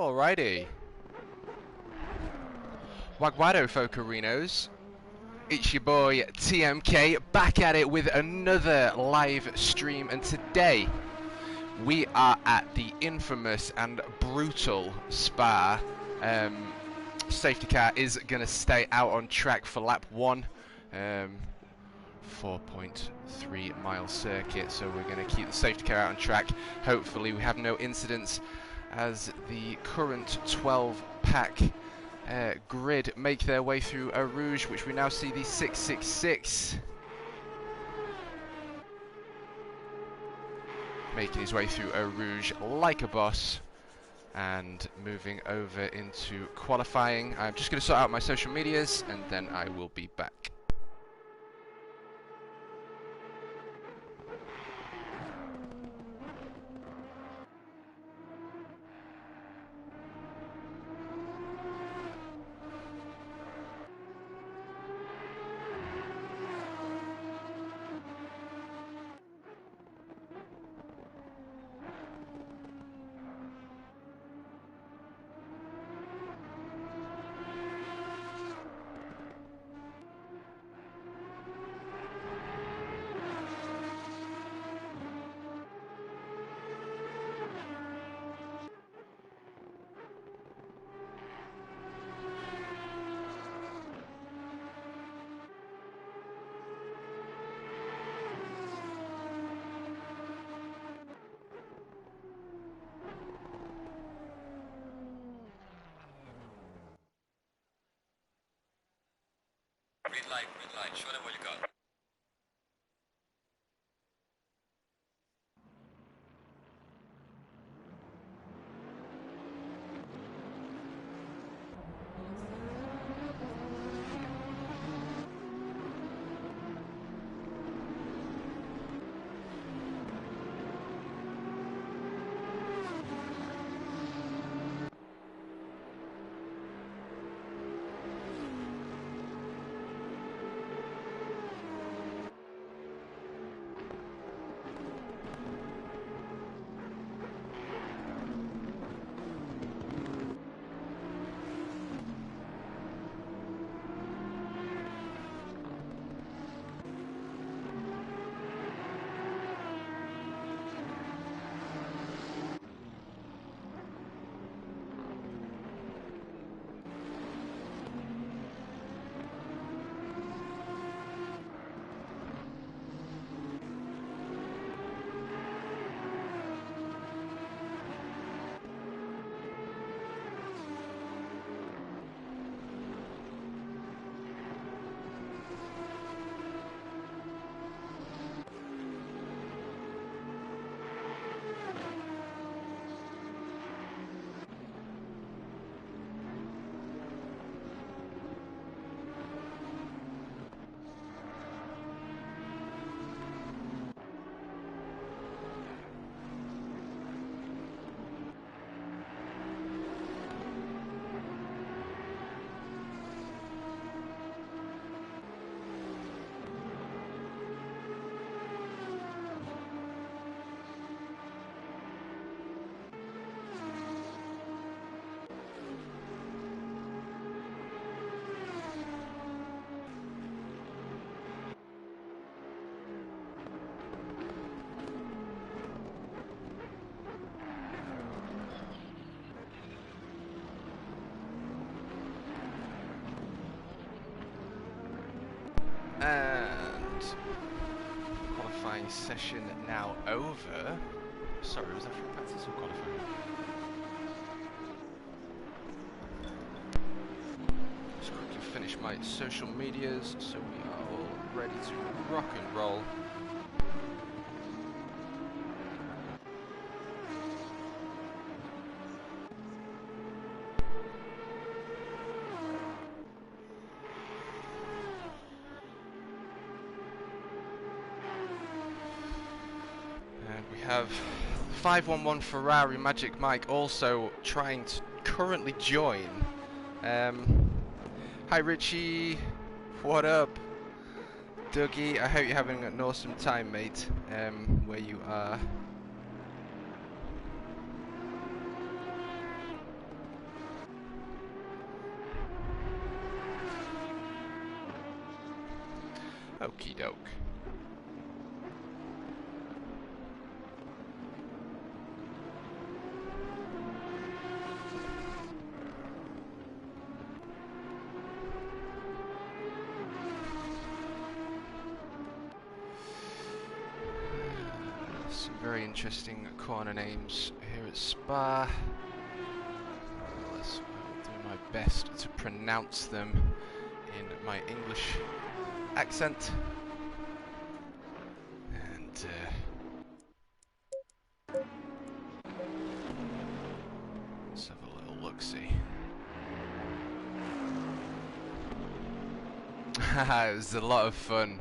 Alrighty. Wagwado Focarinos. It's your boy TMK back at it with another live stream, and today we are at the infamous and brutal Spa. Safety car is going to stay out on track for lap 1. 4.3 mile circuit, so we're going to keep the safety car out on track. Hopefully we have no incidents as the current 12 pack grid make their way through Eau Rouge, which we now see the 666 making his way through Eau Rouge like a boss and moving over into qualifying. I'm just going to sort out my social medias and then I will be back. Green light, show them what you got. And qualifying session now over. Sorry, was that for practice or qualifying? Just quickly finish my social medias so we are all ready to rock and roll. We have 511 Ferrari Magic Mike also trying to currently join. Hi Richie, what up? Dougie, I hope you're having an awesome time, mate, where you are. Okie doke. Some very interesting corner names here at Spa. Let's do my best to pronounce them in my English accent. And let's have a little look-see. It was a lot of fun,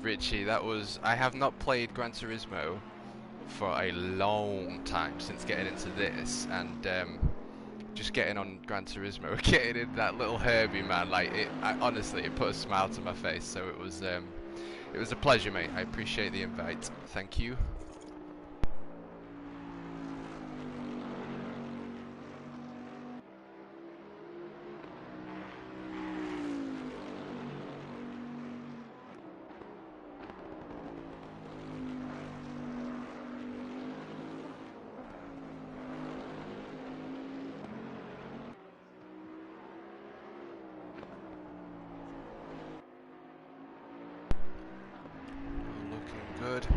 Richie. That was... I have not played Gran Turismo for a long time since getting into this, and just getting on Gran Turismo, getting in that little Herbie, man, like honestly, it put a smile to my face. So it was a pleasure, mate. I appreciate the invite. Thank you. Good.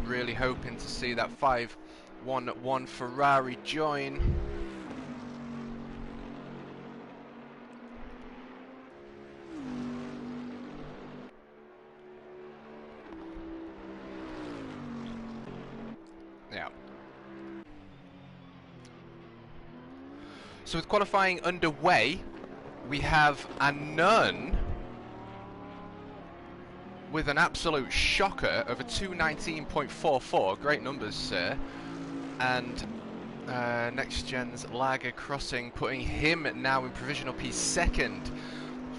Really hoping to see that 511 Ferrari join. Yeah. So with qualifying underway, we have a Nun with an absolute shocker of a 219.44. Great numbers, sir. And Next Gen's Lager Crossing, putting him now in provisional P2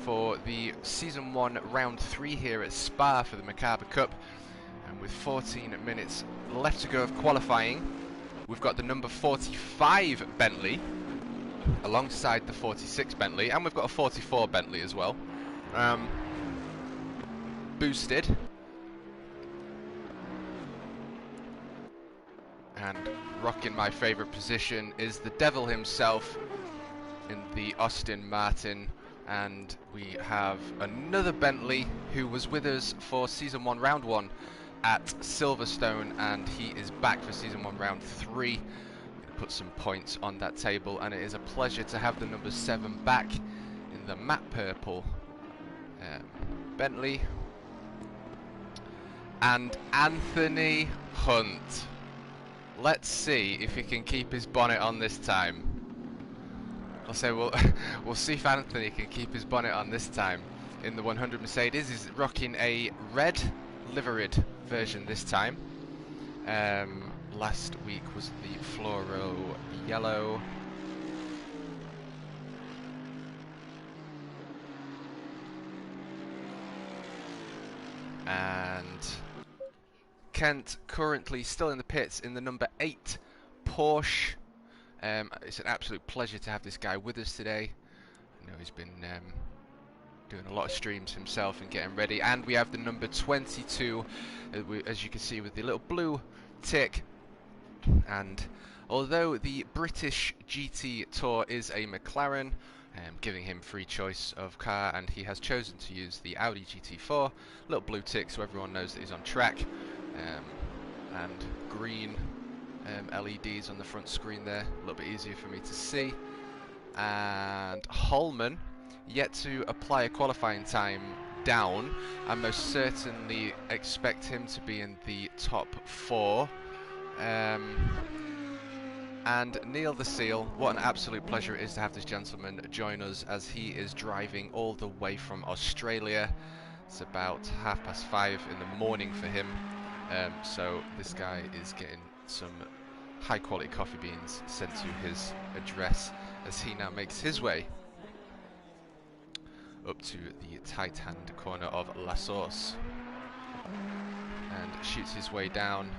for the Season 1 Round 3 here at Spa for the TMKup. And with 14 minutes left to go of qualifying, we've got the number 45 Bentley alongside the 46 Bentley, and we've got a 44 Bentley as well. Boosted, and rocking my favourite position is the devil himself in the Aston Martin, and we have another Bentley who was with us for Season 1 Round 1 at Silverstone, and he is back for Season 1 Round 3. Put some points on that table, and it is a pleasure to have the number 7 back in the matte purple Bentley. And Anthony Hunt. Let's see if he can keep his bonnet on this time. I'll say we'll see if Anthony can keep his bonnet on this time. In the 100 Mercedes, he's rocking a red liveried version this time. Last week was the fluoro yellow. And Kent currently still in the pits in the number 8 Porsche. It's an absolute pleasure to have this guy with us today. I know he's been doing a lot of streams himself and getting ready. And we have the number 22, as you can see, with the little blue tick. And although the British GT Tour is a McLaren, giving him free choice of car, and he has chosen to use the Audi GT4, little blue tick so everyone knows that he's on track, and green LEDs on the front screen there, a little bit easier for me to see. And Holman, yet to apply a qualifying time down. I most certainly expect him to be in the top 4. And Neil the Seal, what an absolute pleasure it is to have this gentleman join us, as he is driving all the way from Australia. It's about 5:30 in the morning for him, so this guy is getting some high quality coffee beans sent to his address as he now makes his way up to the tight hand corner of La Source and shoots his way down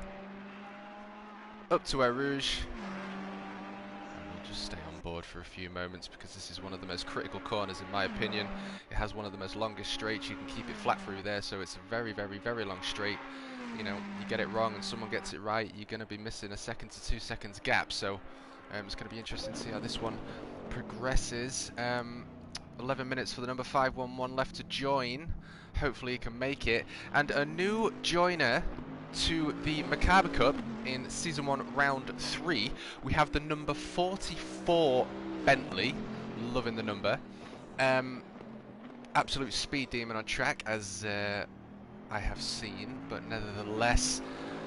up to Eau Rouge. And we'll just stay on board for a few moments, because this is one of the most critical corners in my opinion. It has one of the most longest straights. You can keep it flat through there, so it's a very, very, very long straight. You know, you get it wrong and someone gets it right, you're going to be missing a 2 to 2 seconds gap. So it's going to be interesting to see how this one progresses. 11 minutes for the number 511 left to join. Hopefully he can make it. And a new joiner to the TMKup in Season 1 Round 3. We have the number 44 Bentley. Loving the number. Absolute speed demon on track, as I have seen. But nevertheless,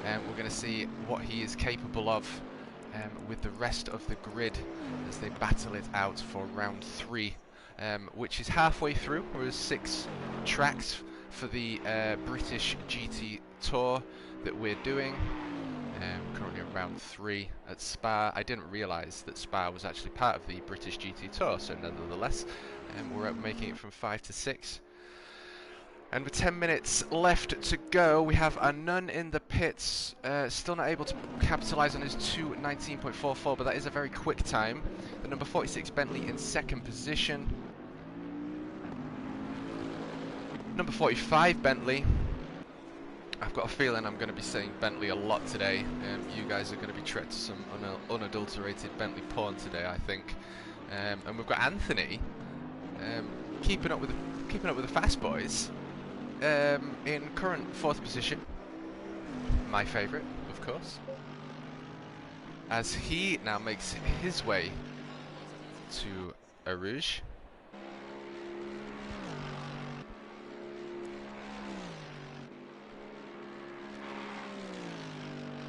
we're going to see what he is capable of with the rest of the grid as they battle it out for Round 3. Which is halfway through. There's 6 tracks for the British GT Tour that we're doing. Currently on round 3 at Spa. I didn't realise that Spa was actually part of the British GT Tour, so nonetheless, we're making it from 5 to 6. And with 10 minutes left to go, we have a Nun in the pits, still not able to capitalise on his 2:19.44, but that is a very quick time. The number 46 Bentley in 2nd position. Number 45 Bentley. I've got a feeling I'm going to be saying Bentley a lot today. You guys are going to be treated to some unadulterated Bentley porn today, I think. And we've got Anthony keeping up with the fast boys. In current 4th position, my favourite, of course, as he now makes his way to Eau Rouge.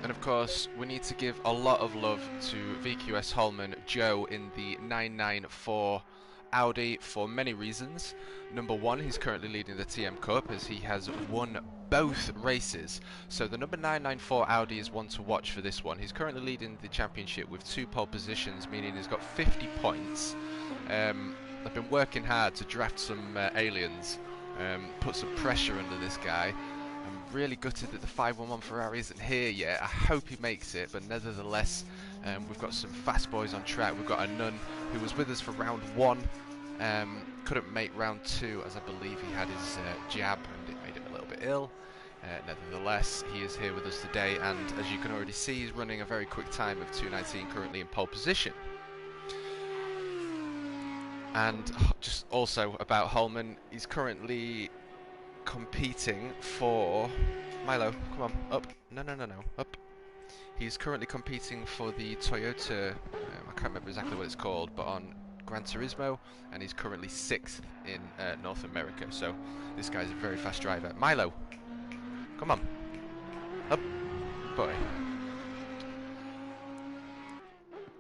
And of course, we need to give a lot of love to VQS Holman Joe in the 994 Audi for many reasons. Number 1, he's currently leading the TMKup as he has won both races. So the number 994 Audi is one to watch for this one. He's currently leading the championship with 2 pole positions, meaning he's got 50 points. I've been working hard to draft some aliens, put some pressure under this guy. I'm really gutted that the 511 Ferrari isn't here yet. I hope he makes it, but nevertheless, we've got some fast boys on track. We've got a Nun who was with us for round 1, couldn't make round 2 as I believe he had his jab and it made him a little bit ill. Nevertheless, he is here with us today, and as you can already see, he's running a very quick time of 2:19, currently in pole position. And just also about Holman, he's currently competing for Milo, come on, up, no, up. He's currently competing for the Toyota, I can't remember exactly what it's called, but on Gran Turismo, and he's currently 6th in North America, so this guy's a very fast driver. Milo, come on, up, boy.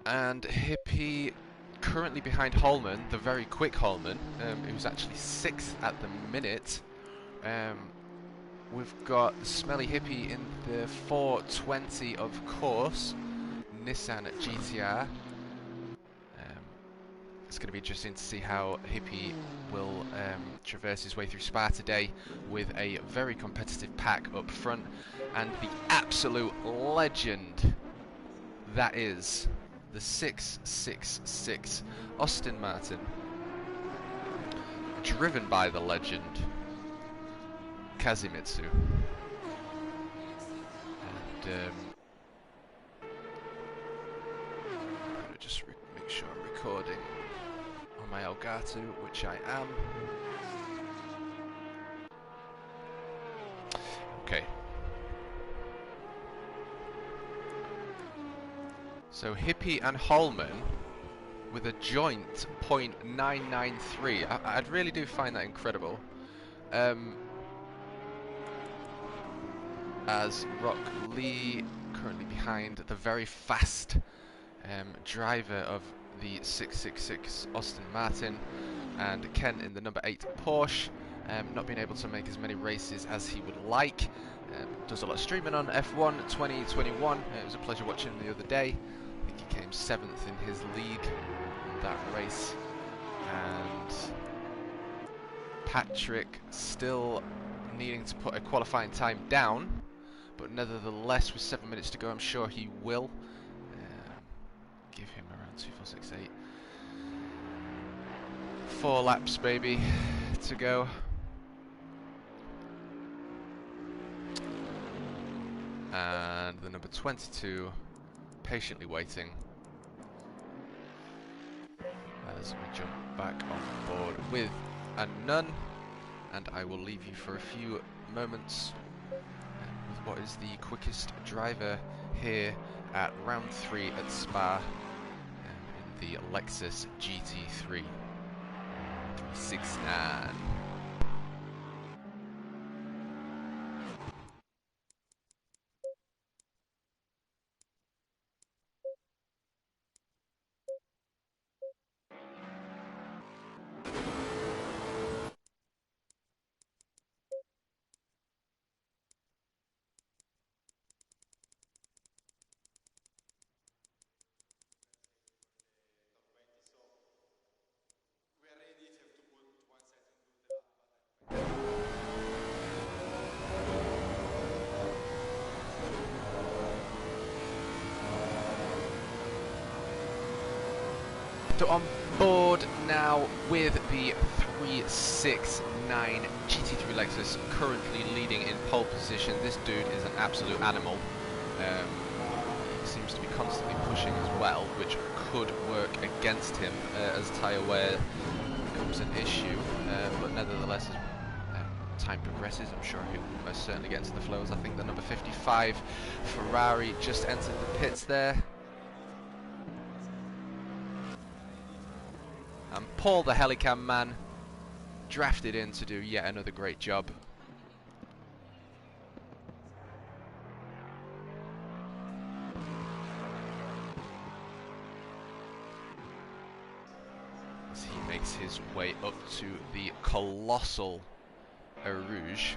And Hippie currently behind Holman, the very quick Holman, who's actually 6th at the minute. We've got Smelly Hippie in the 420, of course, Nissan GTR. It's going to be interesting to see how Hippie will traverse his way through Spa today with a very competitive pack up front, and the absolute legend that is the 666 Aston Martin, driven by the legend Kazimitsu. And I'm going to just make sure I'm recording on my Elgato, which I am. Okay. So Hippie and Holman with a joint .993. I really do find that incredible. As Rock Lee currently behind the very fast driver of the 666 Aston Martin, and Ken in the number 8 Porsche, not being able to make as many races as he would like. Does a lot of streaming on F1 2021. It was a pleasure watching him the other day. I think he came 7th in his league in that race. And Patrick still needing to put a qualifying time down, but nevertheless, with 7 minutes to go, I'm sure he will. Give him around 2468. 4 laps, baby, to go. And the number 22 patiently waiting as we jump back on board with a none, and I will leave you for a few moments with what is the quickest driver here at round 3 at Spa in the Lexus GT3 369. So on board now with the 369 GT3 Lexus, currently leading in pole position. This dude is an absolute animal. He seems to be constantly pushing as well, which could work against him as tyre wear becomes an issue. But nevertheless, as time progresses, I'm sure he will most certainly get into the flows. I think the number 55 Ferrari just entered the pits there. And Paul, the Helicam man, drafted in to do yet another great job. As he makes his way up to the colossal Eau Rouge.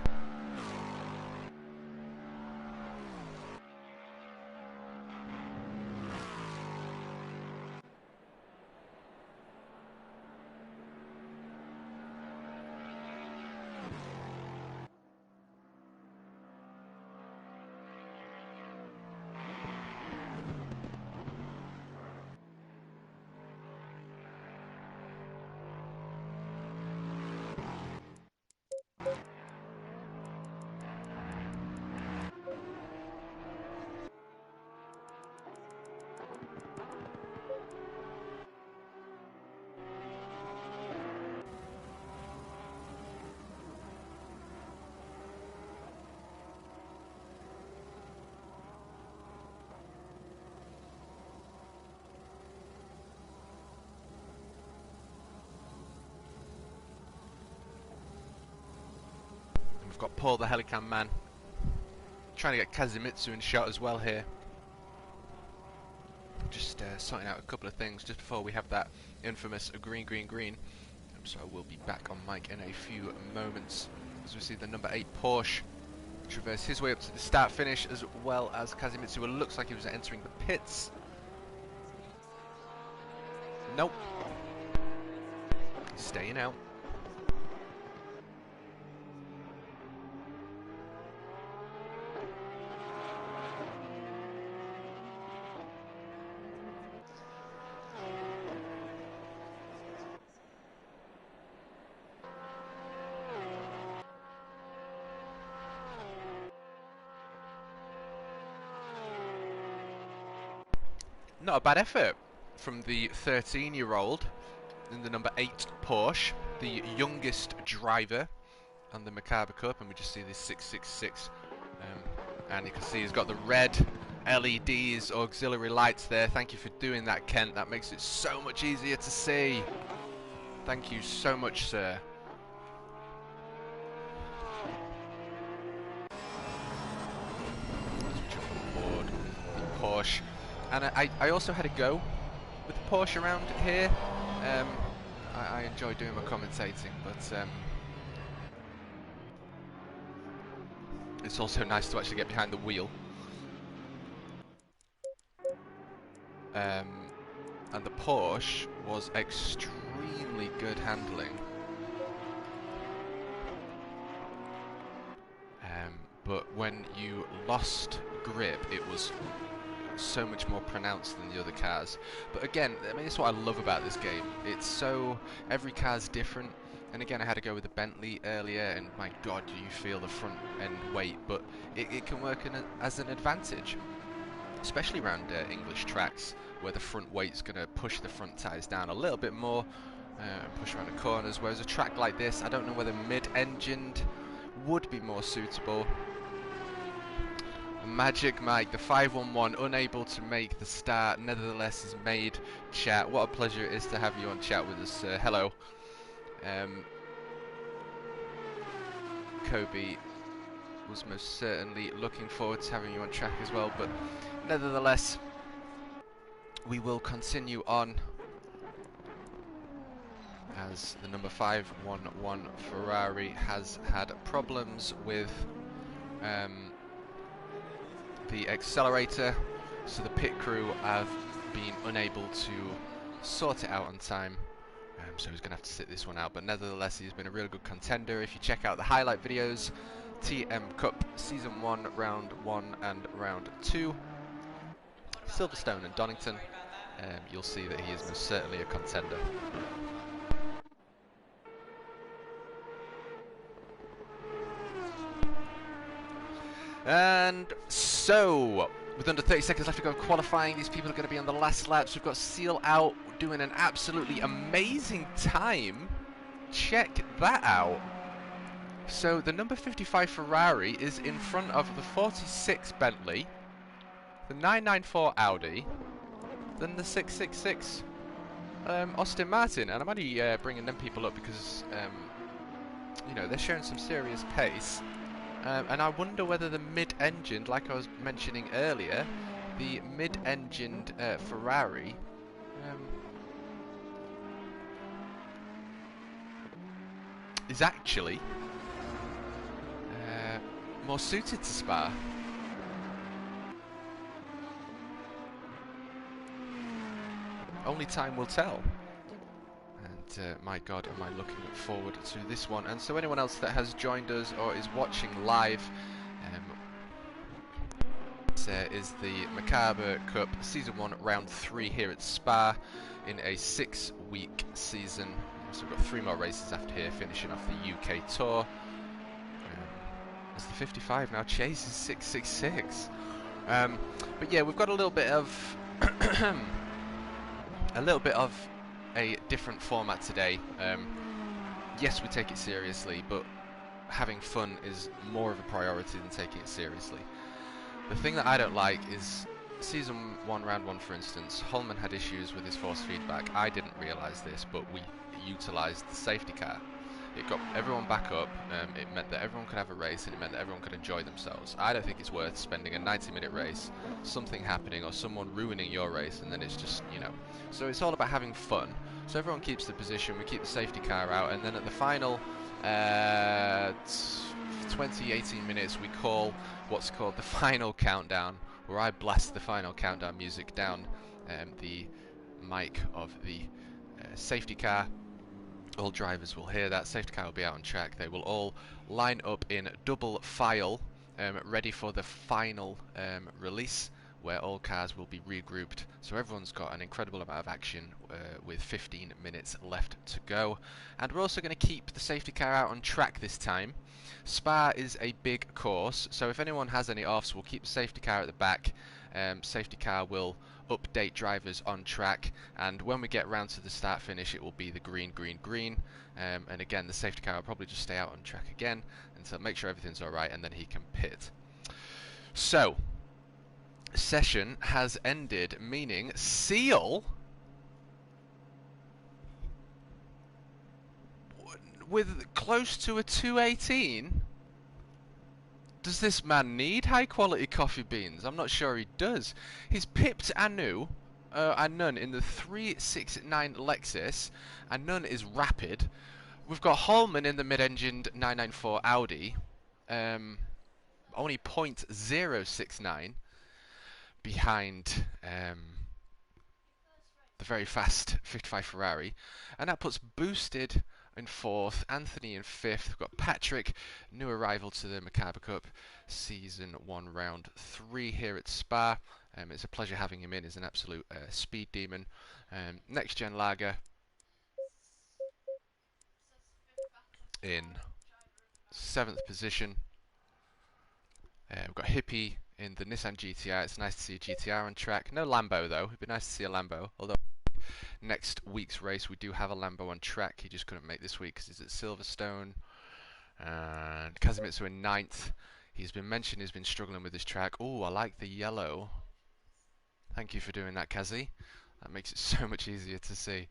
We've got Paul, the Helicam man, trying to get Kazumitsu in shot as well here. Just sorting out a couple of things just before we have that infamous green. So I will be back on mic in a few moments as we see the number 8 Porsche traverse his way up to the start finish, as well as Kazumitsu. It looks like he was entering the pits. Nope. Staying out. Not a bad effort from the 13-year-old in the number 8 Porsche, the youngest driver on the TMKup, and we just see this 666. And you can see he's got the red LEDs, auxiliary lights there. Thank you for doing that, Kent. That makes it so much easier to see. Thank you so much, sir. Let's jump on board the Porsche. And I also had a go with the Porsche around here. I enjoy doing my commentating, but it's also nice to actually get behind the wheel. And the Porsche was extremely good handling. But when you lost grip, it was so much more pronounced than the other cars. But again, I mean, that's what I love about this game. It's so, every car's different. And again, I had to go with the Bentley earlier, and my god, do you feel the front end weight, but it can work as an advantage, especially around English tracks, where the front weight's going to push the front tyres down a little bit more, and push around the corners, whereas a track like this, I don't know whether mid-engined would be more suitable. Magic Mike, the 511, unable to make the start, nevertheless has made chat. What a pleasure it is to have you on chat with us. Hello. Kobe was most certainly looking forward to having you on track as well, but nevertheless, we will continue on as the number 511 Ferrari has had problems with the accelerator, so the pit crew have been unable to sort it out on time, so he's going to have to sit this one out, but nevertheless he's been a really good contender. If you check out the highlight videos, TMKup Season 1, Round 1 and Round 2, Silverstone and Donington, you'll see that he is most certainly a contender. And so, with under 30 seconds left to go in qualifying, these people are going to be on the last laps. We've got Seal out, doing an absolutely amazing time. Check that out. So, the number 55 Ferrari is in front of the 46 Bentley, the 994 Audi, then the 666 Aston Martin. And I'm only bringing them people up because, you know, they're showing some serious pace. And I wonder whether the mid-engined, like I was mentioning earlier, the mid-engined Ferrari is actually more suited to Spa. Only time will tell. My god, am I looking forward to this one. And so anyone else that has joined us or is watching live, this is the TMKup Season 1 Round 3 here at Spa in a 6-week season. So we've got 3 more races after here, finishing off the UK Tour. As the 55 now chases 666. But yeah, we've got a little bit of a different format today. Yes, we take it seriously, but having fun is more of a priority than taking it seriously. The thing that I don't like is Season 1, Round 1, for instance, Holman had issues with his force feedback. I didn't realise this, but we utilised the safety car. It got everyone back up, it meant that everyone could have a race, and it meant that everyone could enjoy themselves. I don't think it's worth spending a 90-minute race, something happening, or someone ruining your race, and then it's just, you know. So it's all about having fun. So everyone keeps the position, we keep the safety car out, and then at the final 18 minutes, we call what's called the final countdown, where I blast the final countdown music down the mic of the safety car. All drivers will hear that. Safety car will be out on track. They will all line up in double file, ready for the final release, where all cars will be regrouped. So everyone's got an incredible amount of action with 15 minutes left to go. And we're also going to keep the safety car out on track this time. Spa is a big course, so if anyone has any offs, we'll keep the safety car at the back. Safety car will update drivers on track, and when we get round to the start finish, it will be the green, green, green, and again the safety car will probably just stay out on track again until make sure everything's alright, and then he can pit. So session has ended, meaning Seal with close to a 218. Does this man need high quality coffee beans? I'm not sure he does. He's pipped Anu Anun in the 369 Lexus. Anun is rapid. We've got Holman in the mid-engined 994 Audi. Only 0.069 behind the very fast 55 Ferrari. And that puts Boosted in 4th, Anthony in 5th. We've got Patrick, new arrival to the TMKup Season 1 Round 3 here at Spa. It's a pleasure having him in. He's an absolute speed demon. Next gen lager in 7th position. We've got Hippie in the Nissan GTR. It's nice to see a GTR on track. No Lambo though. It'd be nice to see a Lambo. Although next week's race we do have a Lambo on track. He just couldn't make this week because he's at Silverstone. And Kazumitsu in 9th. He's been mentioned he's been struggling with this track. Oh, I like the yellow. Thank you for doing that, Kazi. That makes it so much easier to see.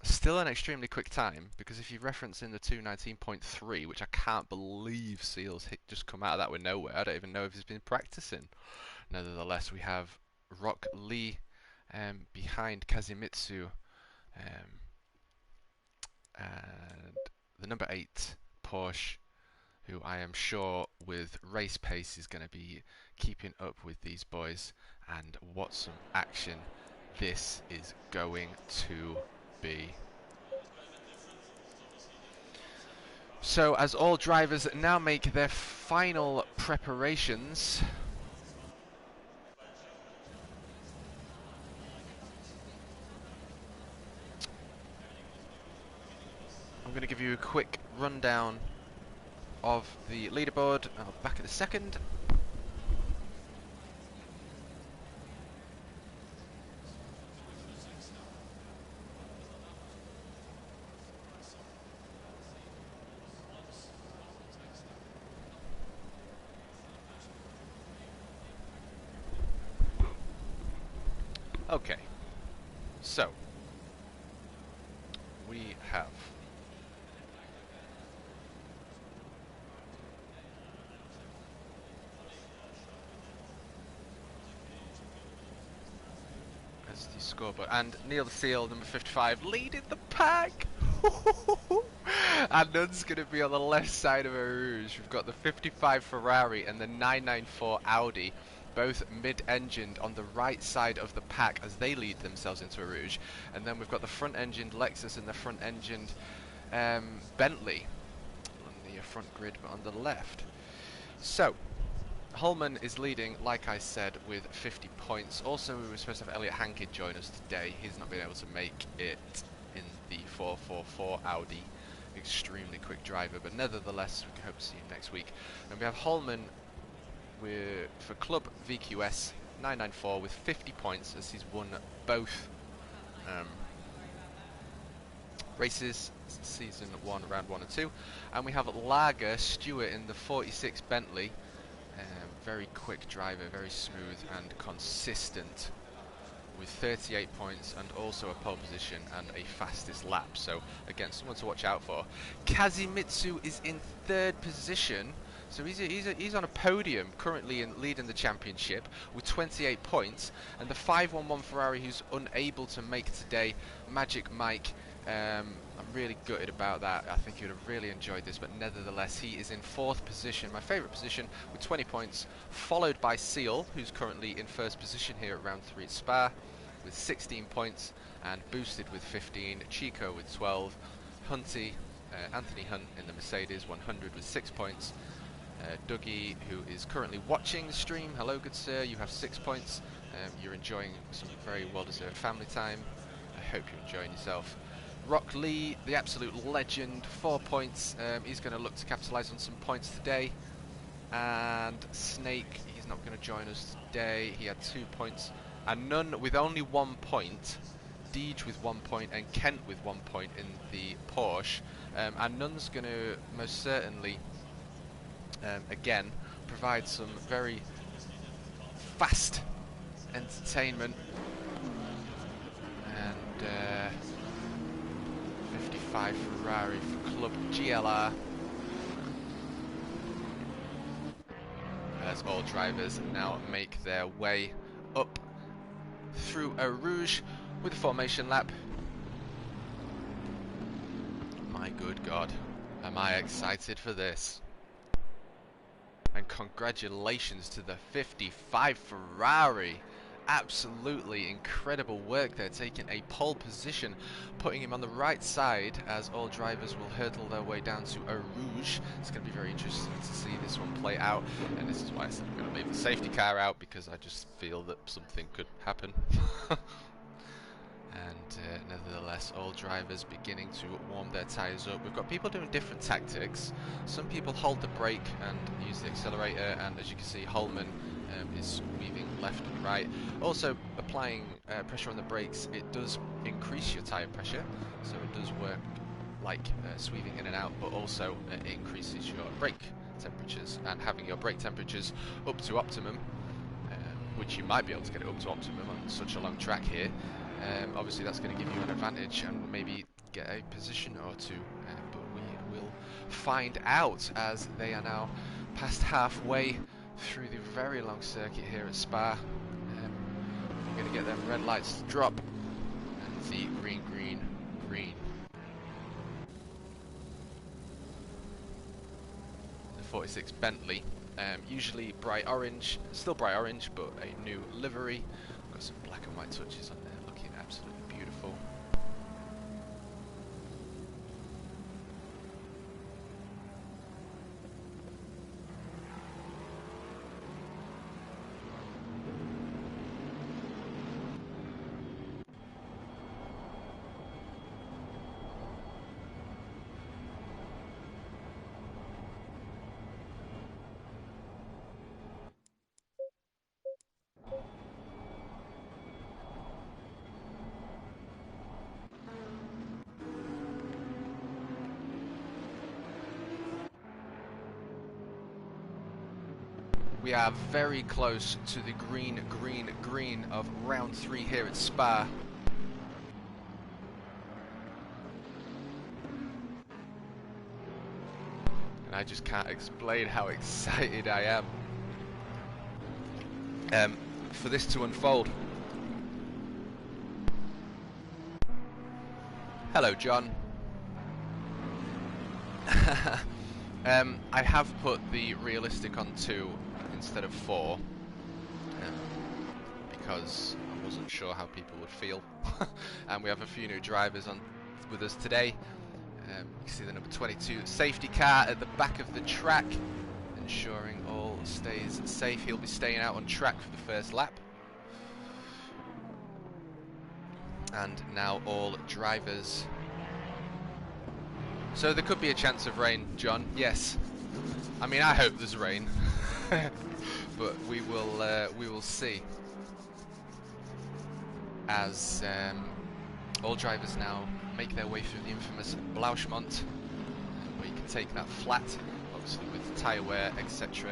Still an extremely quick time, because if you reference in the 2:19.3, which I can't believe Seal's just come out of that with nowhere. I don't even know if he's been practicing. Nevertheless, we have Rock Lee behind Kazumitsu, and the number 8 Porsche, who I am sure with race pace is going to be keeping up with these boys. And what some action this is going to be. So as all drivers now make their final preparations, I'm going to give you a quick rundown of the leaderboard. I'll be back in a second. Okay, so we have as the scoreboard, and Neil Seal, number 55, leading the pack. And Nunn's going to be on the left side of a Rouge. We've got the 55 Ferrari and the 994 Audi, both mid-engined on the right side of the pack as they lead themselves into a Rouge. And then we've got the front-engined Lexus and the front-engined Bentley on the front grid, but on the left. So Holman is leading, like I said, with 50 points. Also, we were supposed to have Elliot Hankid join us today. He's not been able to make it in the 444 Audi. Extremely quick driver, but nevertheless, we can hope to see him next week. And we have Holman for Club VQS 994 with 50 points, as he's won both races, season 1, round 1 and 2. And we have Lager Stewart in the 46 Bentley. Very quick driver, very smooth and consistent, with 38 points and also a pole position and a fastest lap. So again, someone to watch out for. Kazumitsu is in 3rd position, so he's on a podium currently in leading the championship with 28 points. And the 511 Ferrari, who's unable to make today, Magic Mike. I'm really gutted about that. I think he would have really enjoyed this, but nevertheless, he is in 4th position, my favourite position, with 20 points, followed by Seal, who's currently in 1st position here at round 3 at Spa, with 16 points, and boosted with 15, Chico with 12, Hunty, Anthony Hunt in the Mercedes 100 with 6 points, Dougie, who is currently watching the stream, hello good sir, you have 6 points, you're enjoying some very well-deserved family time, I hope you're enjoying yourself. Rock Lee, the absolute legend, 4 points. He's going to look to capitalise on some points today. And Snake, he's not going to join us today. He had 2 points. And Nunn with only 1 point. Deej with 1 point and Kent with 1 point in the Porsche. And Nunn's going to most certainly, again, provide some very fast entertainment. And 55 Ferrari for Club GLR, as all drivers now make their way up through a Rouge with a formation lap. My good God, am I excited for this. And congratulations to the 55 Ferrari absolutely incredible work there, taking a pole position, putting him on the right side as all drivers will hurtle their way down to Eau Rouge. It's going to be very interesting to see this one play out, and this is why I said I'm going to leave the safety car out, because I just feel that something could happen. And nevertheless, all drivers beginning to warm their tyres up. We've got people doing different tactics. Some people hold the brake and use the accelerator, and as you can see, Holman is weaving left and right. Also, applying pressure on the brakes, it does increase your tyre pressure, so it does work like sweeping in and out, but also it increases your brake temperatures, and having your brake temperatures up to optimum, which you might be able to get it up to optimum on such a long track here. Obviously that's going to give you an advantage and maybe get a position or two, but we will find out as they are now past halfway through the very long circuit here at Spa. We're going to get them red lights to drop and the green, green, green. The 46 Bentley, usually bright orange, still bright orange, but a new livery. Got some black and white touches on there. Absolutely beautiful. We are very close to the green, green, green of round 3 here at Spa. And I just can't explain how excited I am for this to unfold. Hello, John. I have put the realistic on 2 instead of 4 because I wasn't sure how people would feel. And we have a few new drivers on with us today. You can see the number 22 safety car at the back of the track, ensuring all stays safe. He'll be staying out on track for the first lap. And now all drivers. So there could be a chance of rain, John. Yes. I mean, I hope there's rain. But we will see. As all drivers now make their way through the infamous Blauschmont, where you can take that flat, obviously with tyre wear, etc.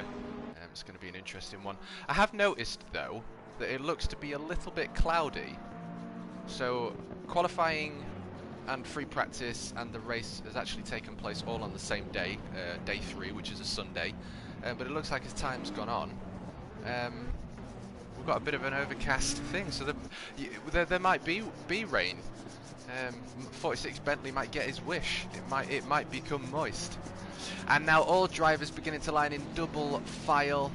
It's going to be an interesting one. I have noticed, though, that it looks to be a little bit cloudy. So qualifying and free practice and the race has actually taken place all on the same day, day 3, which is a Sunday. But it looks like as time's gone on, we've got a bit of an overcast thing, so there might be rain. 46 Bentley might get his wish. It might become moist. And now all drivers beginning to line in double file,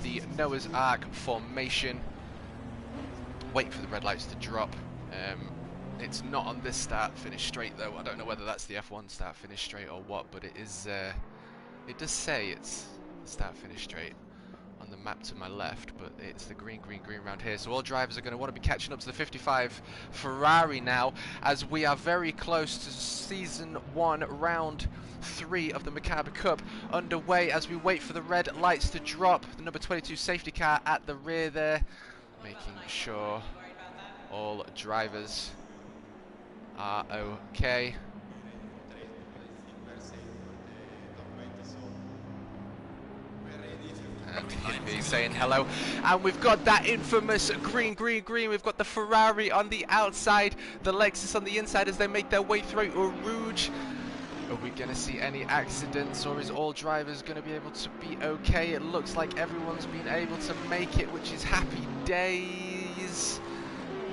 the Noah's Ark formation. Wait for the red lights to drop. It's not on this start-finish straight though. I don't know whether that's the F1 start-finish straight or what, but it is. It does say it's start-finish straight on the map to my left, but it's the green, green, green round here. So all drivers are going to want to be catching up to the 55 Ferrari now, as we are very close to season 1, round 3 of the TMKup underway. As we wait for the red lights to drop, the number 22 safety car at the rear there, making sure all drivers are okay. And he's saying hello. And we've got that infamous green, green, green. We've got the Ferrari on the outside, the Lexus on the inside as they make their way through Eau Rouge. Are we going to see any accidents, or is all drivers going to be able to be okay? It looks like everyone's been able to make it, which is happy days.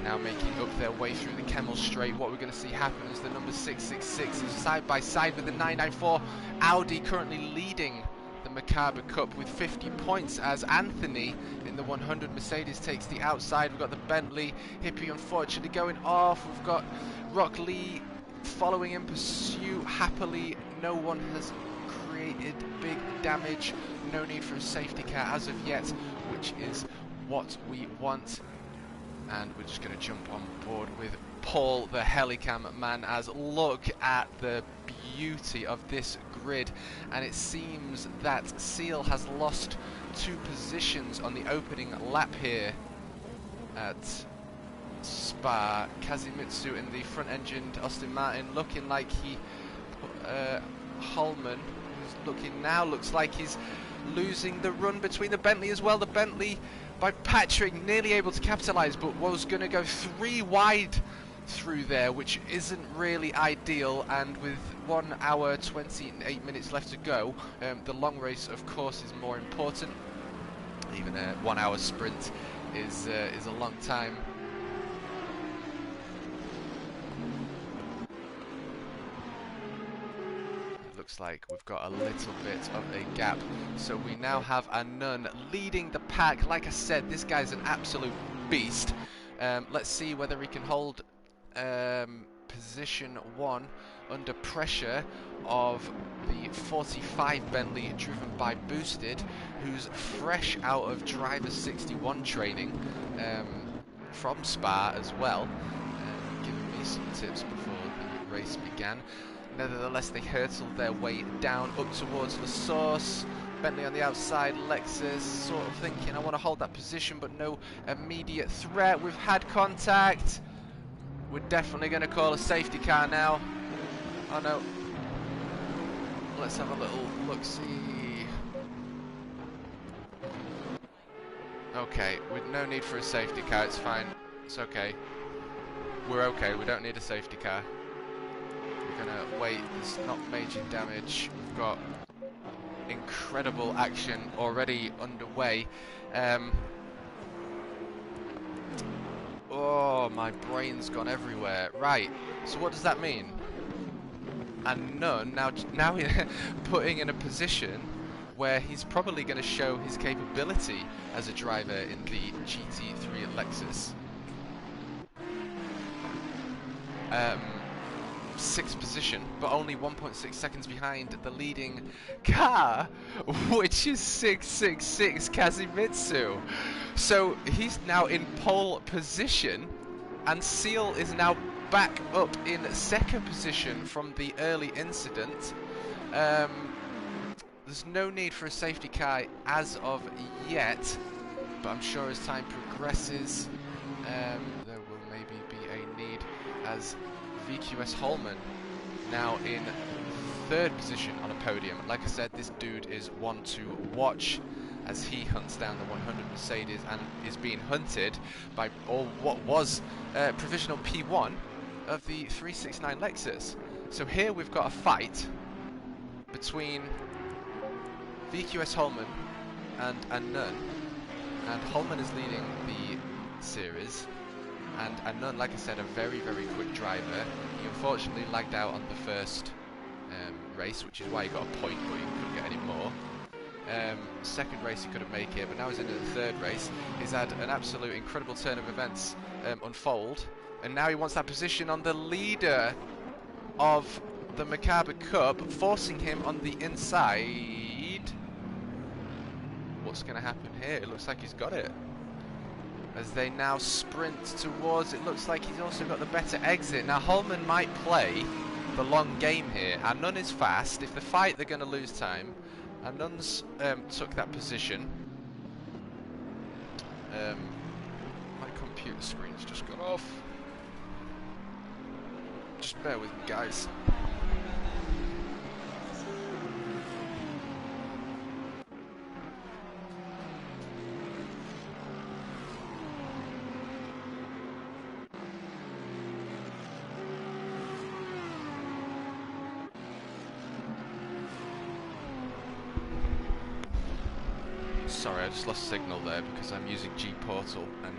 Now making up their way through the Kemmel Straight. What we're going to see happen is the number 666 is side by side with the 994 Audi, currently leading the the Macabre Cup with 50 points as Anthony in the 100 Mercedes takes the outside. We've got the Bentley Hippie unfortunately going off. We've got Rock Lee following in pursuit happily. No one has created big damage. No need for a safety car as of yet, which is what we want. And we're just going to jump on board with Paul, the Helicam man, as look at the beauty of this grid. And it seems that Seal has lost 2 positions on the opening lap here at Spa. Kazimitsu in the front-engined Aston Martin looking like he Holman, who's looking now, looks like he's losing the run between the Bentley as well. The Bentley by Patrick nearly able to capitalise, but was going to go 3 wide through there, which isn't really ideal. And with 1 hour 28 minutes left to go, the long race of course is more important. Even a 1 hour sprint is a long time. Looks like we've got a little bit of a gap, so we now have Anun leading the pack. Like I said, this guy's an absolute beast. Let's see whether he can hold position 1 under pressure of the 45 Bentley driven by Boosted, who's fresh out of driver 61 training from Spa as well, giving me some tips before the race began. Nevertheless, they hurtled their way down up towards the source. Bentley on the outside, Lexus sort of thinking, I want to hold that position, but no immediate threat. We've had contact. We're definitely going to call a safety car now. Oh no. Let's have a little look-see. Okay, with no need for a safety car, it's fine. It's okay. We're okay, we don't need a safety car. We're gonna wait, there's not major damage. We've got incredible action already underway. Oh, my brain's gone everywhere. Right, so what does that mean? And none, now putting in a position where he's probably going to show his capability as a driver in the GT3 Lexus. 6th position, but only 1.6 seconds behind the leading car, which is 666 Kazimitsu. So he's now in pole position, and Seal is now back up in 2nd position from the early incident. There's no need for a safety car as of yet, but I'm sure as time progresses, there will maybe be a need, as VQS Holman now in 3rd position on a podium. Like I said, this dude is one to watch as he hunts down the 100 Mercedes and is being hunted by what was provisional P1 of the 369 Lexus. So here we've got a fight between VQS Holman and Anun, and Holman is leading the series. And Anun, like I said, a very, very quick driver. He unfortunately lagged out on the first race, which is why he got a point, but he couldn't get any more. 2nd race he couldn't make it, but now he's into the 3rd race. He's had an absolute incredible turn of events unfold, and now he wants that position on the leader of the Macabre Cup, forcing him on the inside. What's going to happen here? It looks like he's got it, as they now sprint towards, it looks like he's also got the better exit. Now Holman might play the long game here. Anun is fast. If they fight, they're going to lose time. Anun's took that position. My computer screen's just gone off. Just bear with me, guys. Sorry, I just lost signal there because I'm using G-Portal, and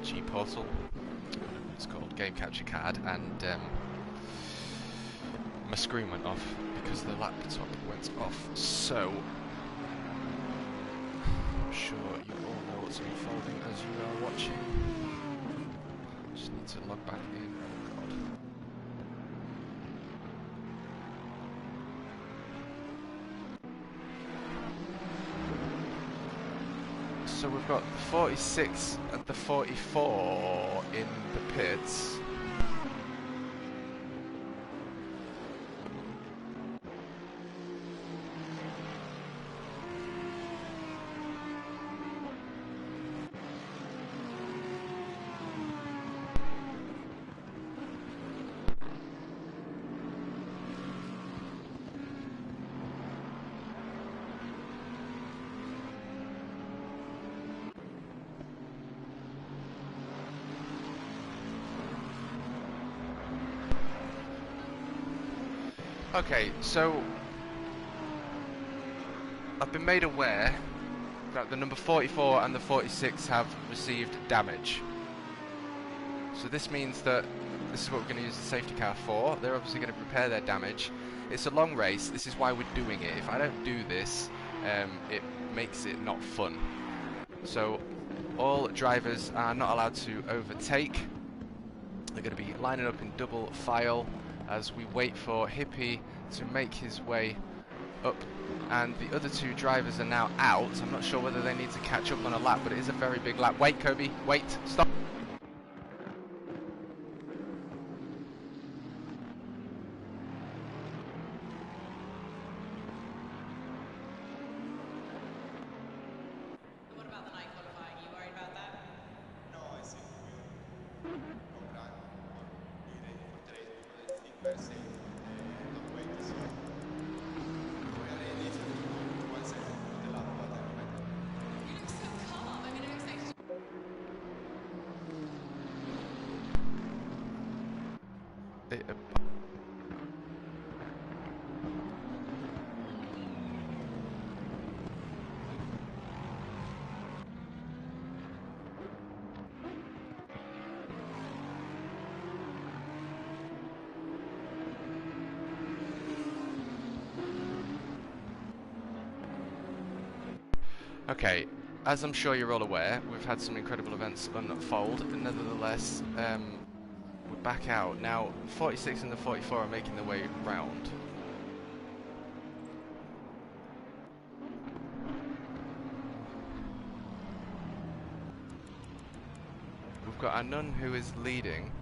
G-Portal, it's called Game Capture Card, and my screen went off because the laptop went off. So I'm sure you all know what's unfolding as you are watching. Just need to log back in. Oh god. So we've got the 46 and the 44 in the pits. Okay, so I've been made aware that the number 44 and the 46 have received damage. So this means that this is what we're going to use the safety car for. They're obviously going to repair their damage. It's a long race. This is why we're doing it. If I don't do this, it makes it not fun. So all drivers are not allowed to overtake. They're going to be lining up in double file as we wait for Hippie to make his way up, and the other two drivers are now out. I'm not sure whether they need to catch up on a lap, but it is a very big lap. Wait, Kobe, wait, stop. What about the night qualifying? Are you worried about that? No, I think we will comply or be ready for the race because I think we are safe. Don't wait to see. We are ready to 1 second for the lap, but I'm ready. You look so calm. I'm getting excited. Okay, as I'm sure you're all aware, we've had some incredible events unfold, and nevertheless, we're back out. Now, 46 and the 44 are making their way round. We've got our nun who is leading.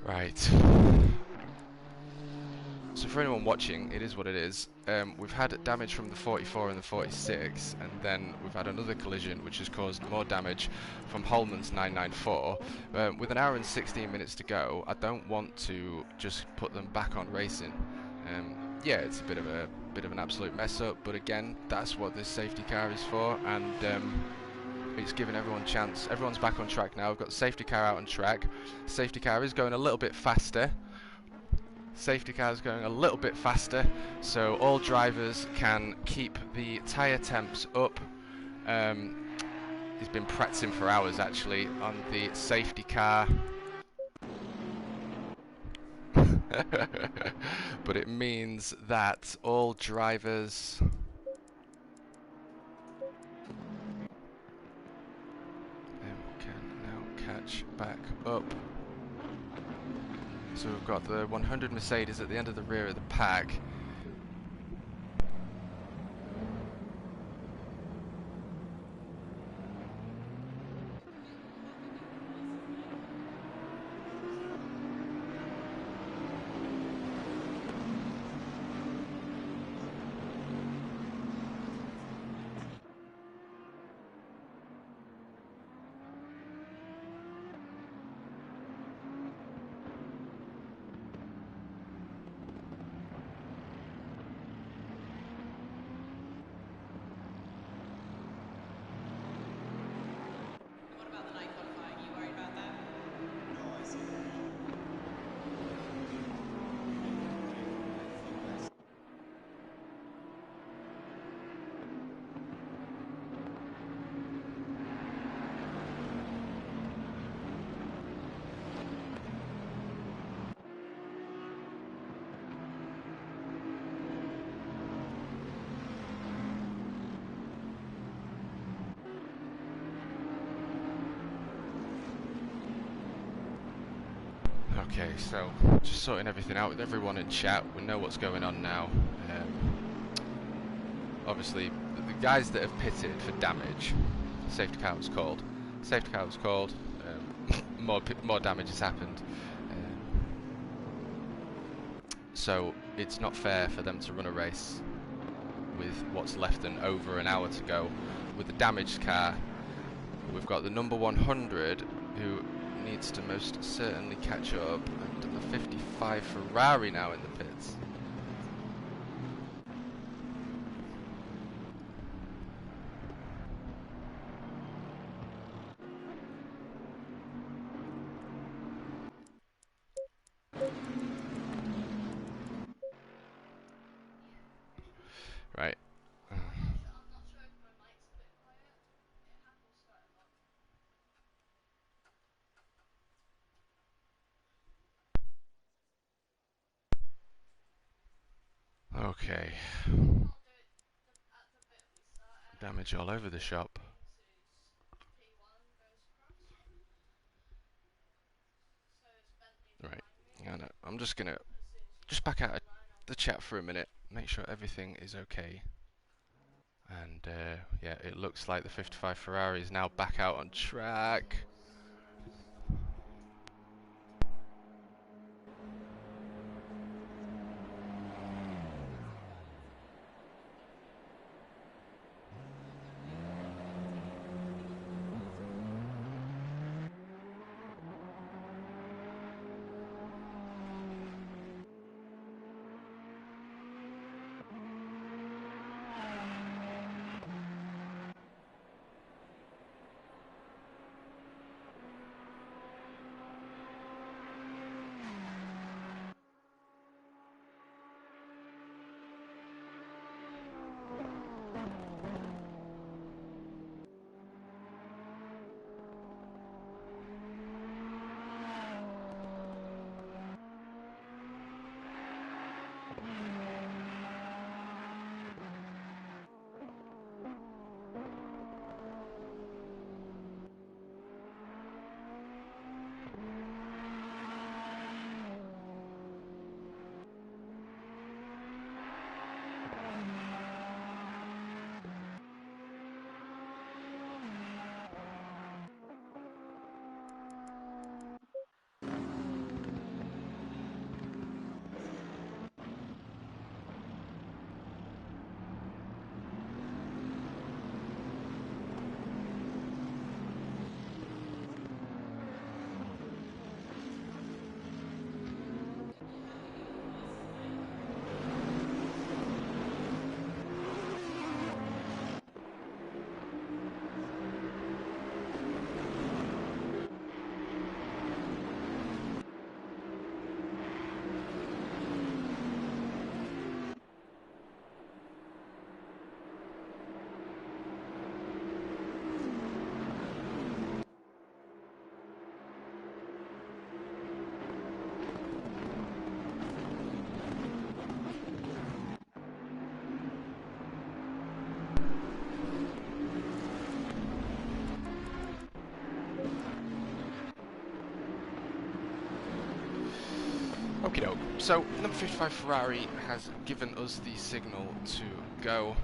Right. So for anyone watching, it is what it is. We've had damage from the 44 and the 46, and then we've had another collision which has caused more damage from Holman's 994. With an hour and 16 minutes to go, I don't want to just put them back on racing. Yeah, it's a bit of an absolute mess up, but again, that's what this safety car is for, and it's giving everyone a chance. Everyone's back on track now. We've got the safety car out on track. Safety car is going a little bit faster. Safety car is going a little bit faster, so all drivers can keep the tyre temps up. He's been practicing for hours actually on the safety car. But it means that all drivers can now catch back up. So we've got the 100 Mercedes at the end of the rear of the pack. What about the night qualifying? You worried about that? No, I think we I think Okay, so just sorting everything out with everyone in chat. We know what's going on now. Obviously, the guys that have pitted for damage, safety car was called. Safety car was called. More damage has happened. So it's not fair for them to run a race with what's left than over an hour to go. With the damaged car, we've got the number 100 who needs to most certainly catch up, and the 55 Ferrari now in the pits. Right. Okay. Damage all over the shop. Right. I'm just gonna back out of the chat for a minute, make sure everything is okay. And yeah, it looks like the 55 Ferrari is now back out on track. Okie doke. So, number 55 Ferrari has given us the signal to go.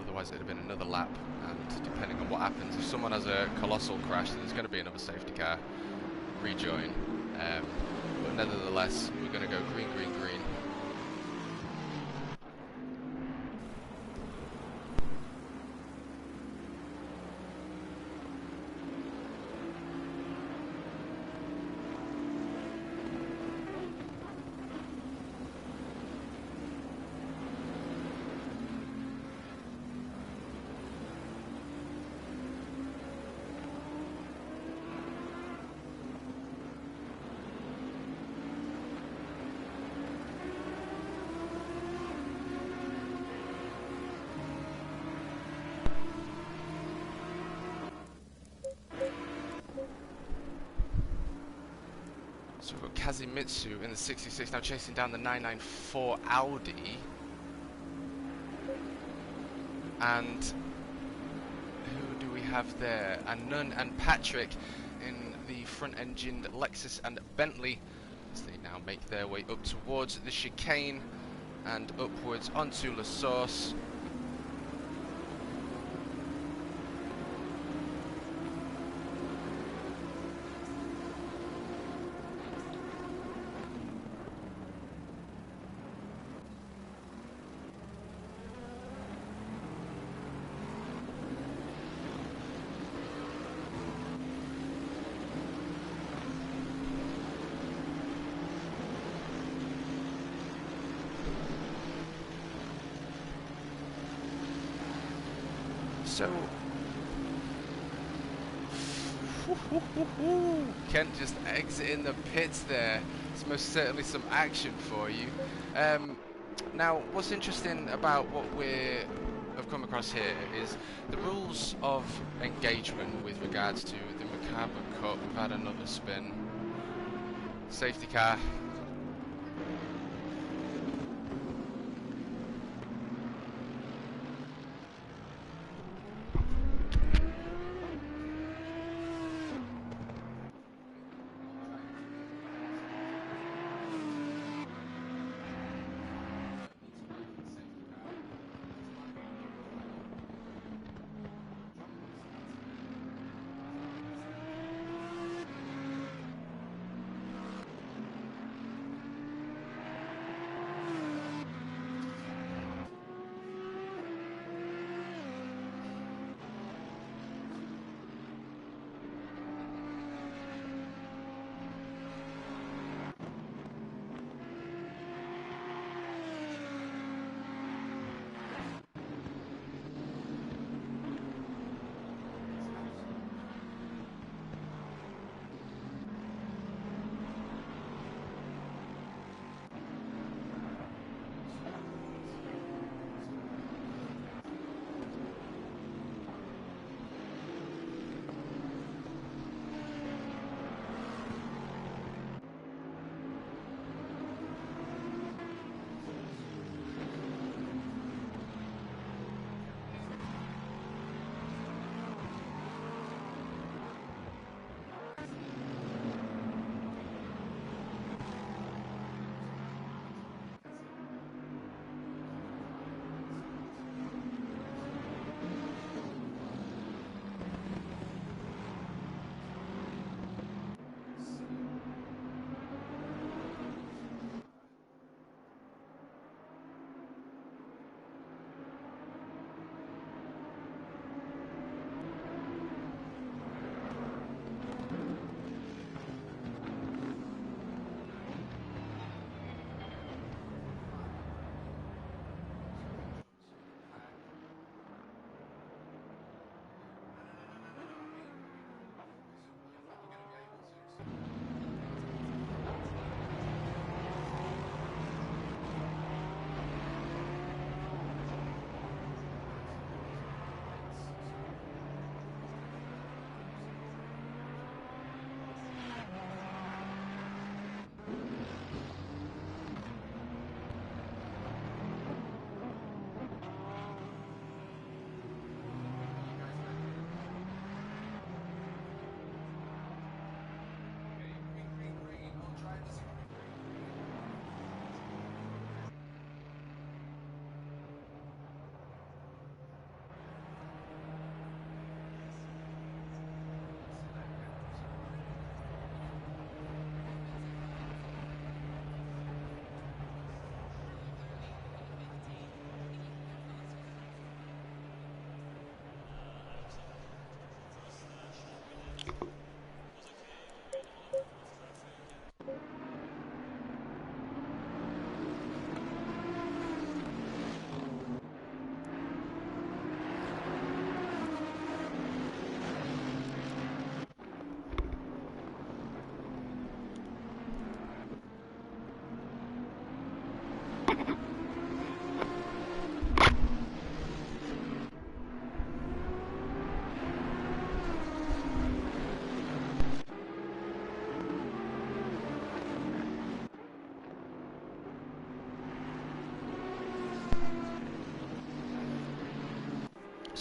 Otherwise it'd have been another lap, and depending on what happens, if someone has a colossal crash, then there's going to be another safety car rejoin. But nevertheless, we're going to go green, green, green. So we've got Kazimitsu in the 66 now chasing down the 994 Audi. And who do we have there? Anun and Patrick in the front-engined Lexus and Bentley as they now make their way up towards the chicane and upwards onto La Source. So, Kent just exiting the pits there. It's most certainly some action for you. Now, what's interesting about what have come across here is the rules of engagement with regards to the Macabre Cup. We've had another spin. Safety car.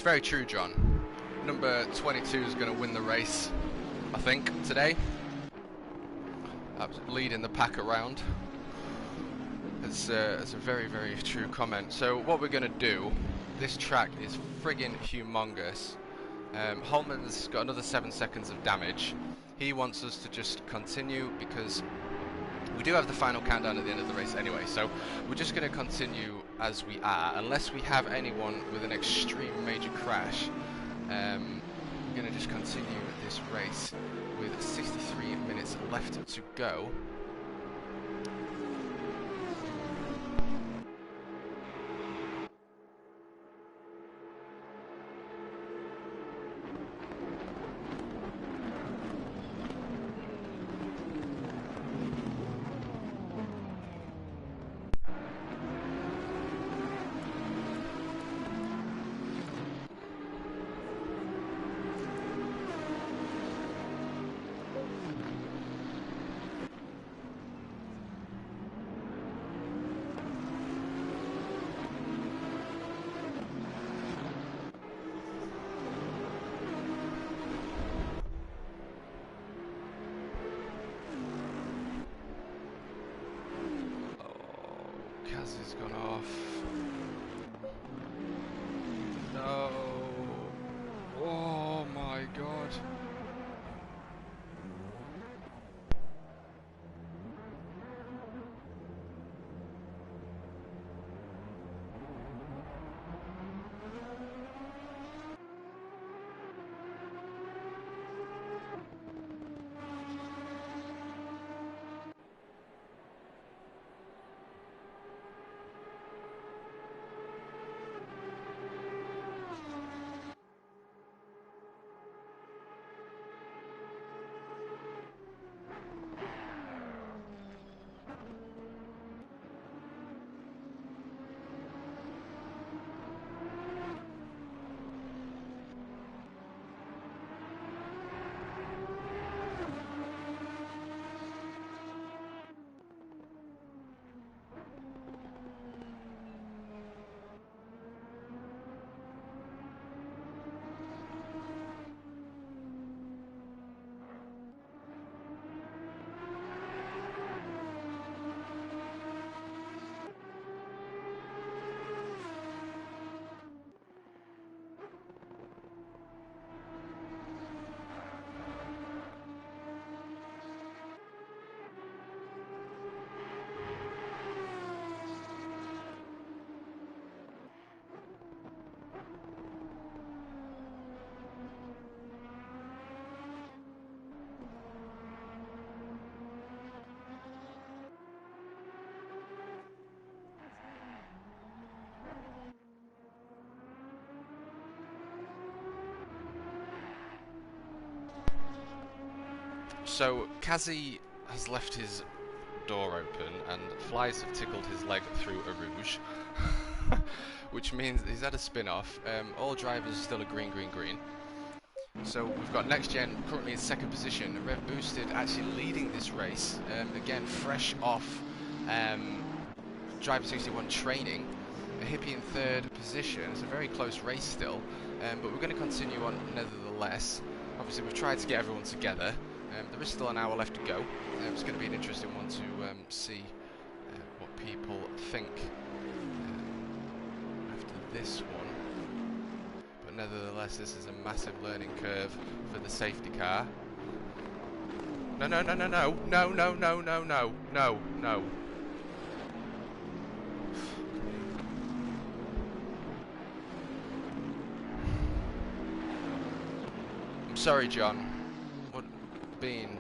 very true, John. Number 22 is going to win the race, I think, today. Leading the pack around. It's a very, very true comment. So what we're going to do, this track is friggin' humongous. Holman's got another 7 seconds of damage. He wants us to just continue because we do have the final countdown at the end of the race anyway, so we're just going to continue as we are, unless we have anyone with an extreme major crash. We're going to just continue this race with 63 minutes left to go. Kaz's gone off. No. Oh my god. So Kazi has left his door open and flies have tickled his leg through a rouge, which means he's had a spin-off. All drivers still a green, green, green. So we've got Next Gen currently in second position, Rev Boosted actually leading this race, again fresh off Driver 61 training. A Hippie in third position. It's a very close race still, but we're going to continue on nevertheless. Obviously we've tried to get everyone together. There is still an hour left to go. It's going to be an interesting one to see what people think after this one. But nevertheless, this is a massive learning curve for the safety car. No, no, no, no, no, no, no, no, no, no, no, no. I'm sorry, John. What been?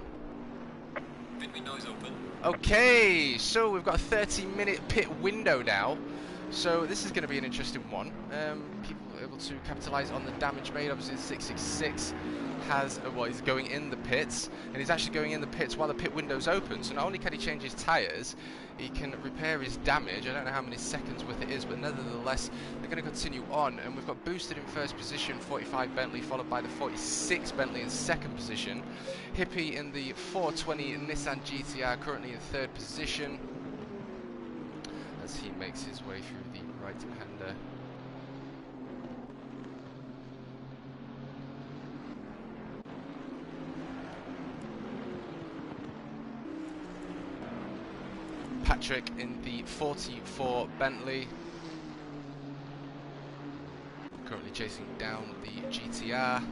Pit window is open. Okay, so we've got a 30-minute pit window now. So this is going to be an interesting one. People are able to capitalise on the damage made. Obviously, the 666 has, well, he's going in the pits, and he's actually going in the pits while the pit window's open. So not only can he change his tyres, he can repair his damage. I don't know how many seconds worth it is, but nevertheless, they're going to continue on. And we've got Boosted in first position, 45 Bentley, followed by the 46 Bentley in second position. Hippie in the 420 Nissan GTR, currently in third position, as he makes his way through the right-hander. Patrick in the 44 Bentley. Currently chasing down the GTR.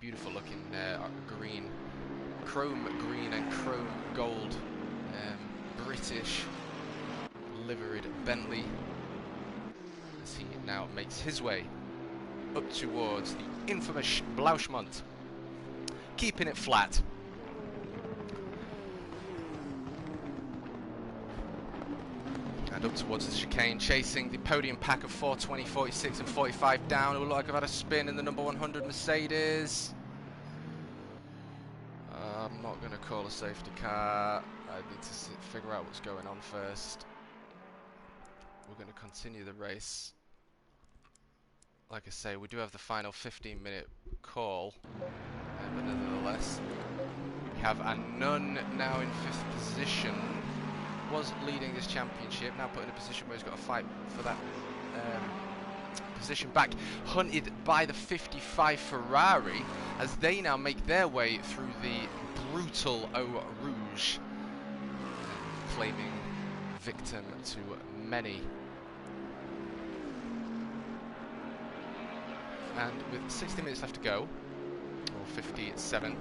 Beautiful looking green, chrome green and chrome gold British liveried Bentley, as he now makes his way up towards the infamous Blauschmont, keeping it flat. And up towards the chicane, chasing the podium pack of 420, 46 and 45 down. It will look like I've had a spin in the number 100 Mercedes. I'm not going to call a safety car. I need to figure out what's going on first. We're going to continue the race. Like I say, we do have the final 15-minute call, but nevertheless, we have Anun now in 5th position. Was leading this championship, now put in a position where he's got to fight for that position back, hunted by the 55 Ferrari as they now make their way through the brutal Eau Rouge, claiming victim to many. And with 60 minutes left to go, or 47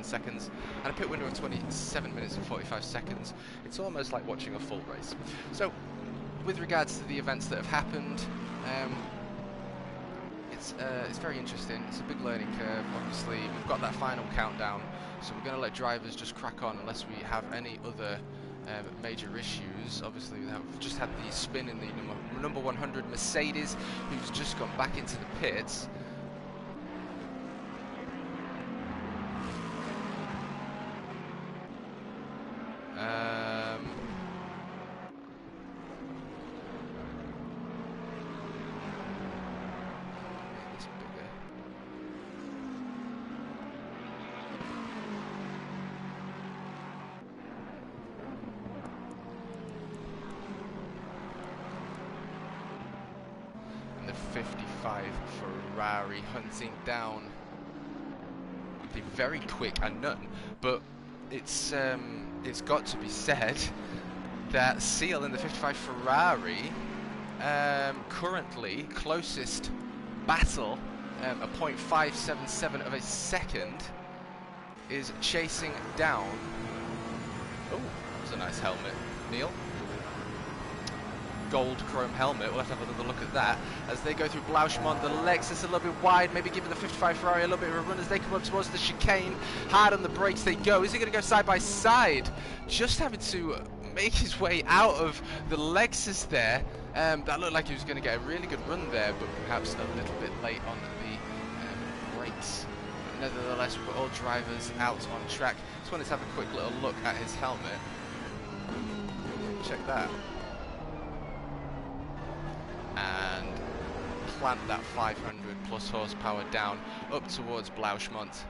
seconds, and a pit window of 27 minutes and 45 seconds, it's almost like watching a full race. So, with regards to the events that have happened, it's very interesting. It's a big learning curve. Obviously, we've got that final countdown, so we're going to let drivers just crack on unless we have any other major issues. Obviously, we've just had the spin in the number 100 Mercedes, who's just gone back into the pits. It's bigger. And the 55 Ferrari hunting down the very quick Anun, but it's got to be said that Seal in the 55 Ferrari, currently closest battle, a 0.577 of a second, is chasing down. Oh, that was a nice helmet, Neil. Gold chrome helmet. We'll have to have another look at that as they go through Blauschmont. The Lexus a little bit wide, maybe giving the 55 Ferrari a little bit of a run as they come up towards the chicane. Hard on the brakes they go. Is he going to go side by side? Just having to make his way out of the Lexus there. That looked like he was going to get a really good run there, but perhaps a little bit late on the brakes. But nevertheless, we've got all drivers out on track. Just wanted to have a quick little look at his helmet. Check that. And plant that 500 plus horsepower down up towards Blauschmont.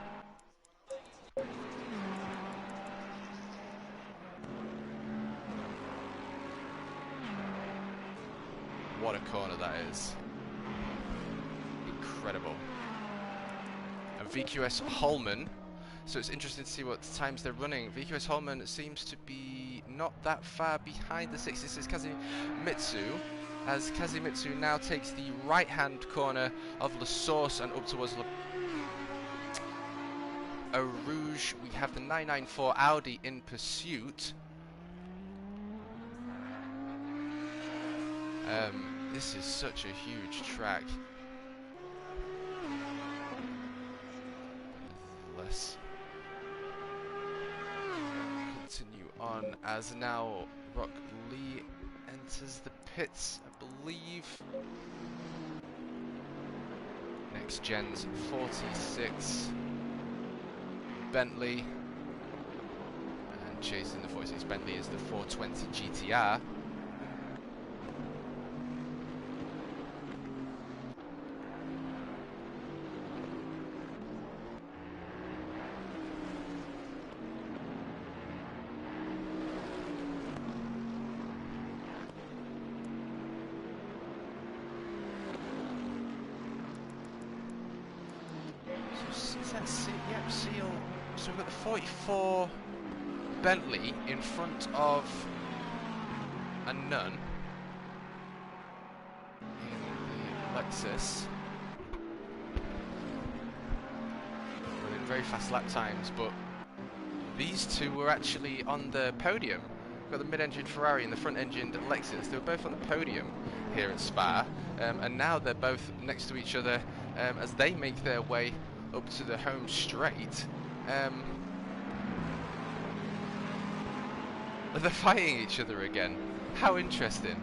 What a corner that is. Incredible. And VQS Holman, so it's interesting to see what times they're running. VQS Holman seems to be not that far behind the 66 Kazimitsu, as Kazimitsu now takes the right-hand corner of La Source and up towards Eau Rouge. We have the 994 Audi in pursuit. This is such a huge track. Let's continue on as now Rock Lee enters the pits, I believe. Next gen's 46 Bentley, and chasing the 46 Bentley is the 420 GTR. Yep, Seal. So we've got the 44 Bentley in front of and none in the Lexus. Running very fast lap times, but these two were actually on the podium. We've got the mid-engine Ferrari and the front-engined Lexus. They were both on the podium here at Spa, and now they're both next to each other as they make their way up to the home straight. They're fighting each other again. How interesting.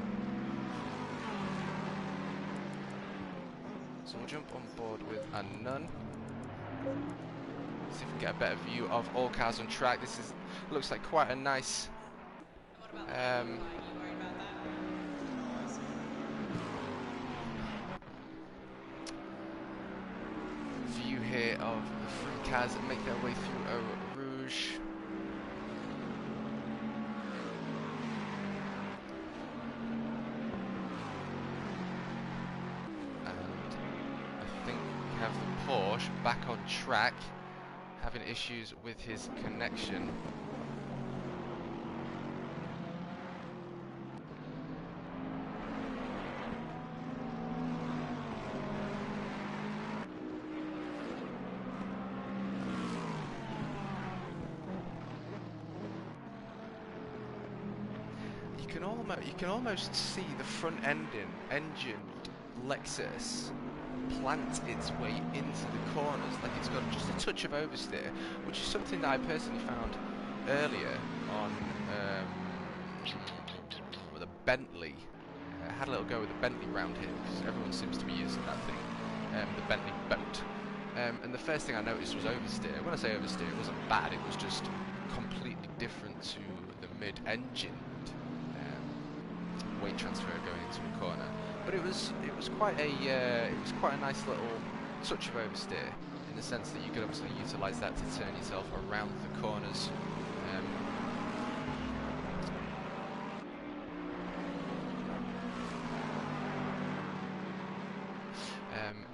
So we'll jump on board with Anun. See if we can get a better view of all cars on track. This looks like quite a nice What about the night qualifying? You worried about that? view here of the three cars that make their way through Eau Rouge. And I think we have the Porsche back on track, having issues with his connection. You can almost see the engined Lexus plant its way into the corners, like it's got just a touch of oversteer, which is something that I personally found earlier on with a Bentley. I had a little go with the Bentley round here because everyone seems to be using that thing, the Bentley boat. And the first thing I noticed was oversteer. When I say oversteer, it wasn't bad, it was just completely different to the mid-engine weight transfer going into a corner, but it was quite a nice little touch of oversteer in the sense that you could obviously utilise that to turn yourself around the corners.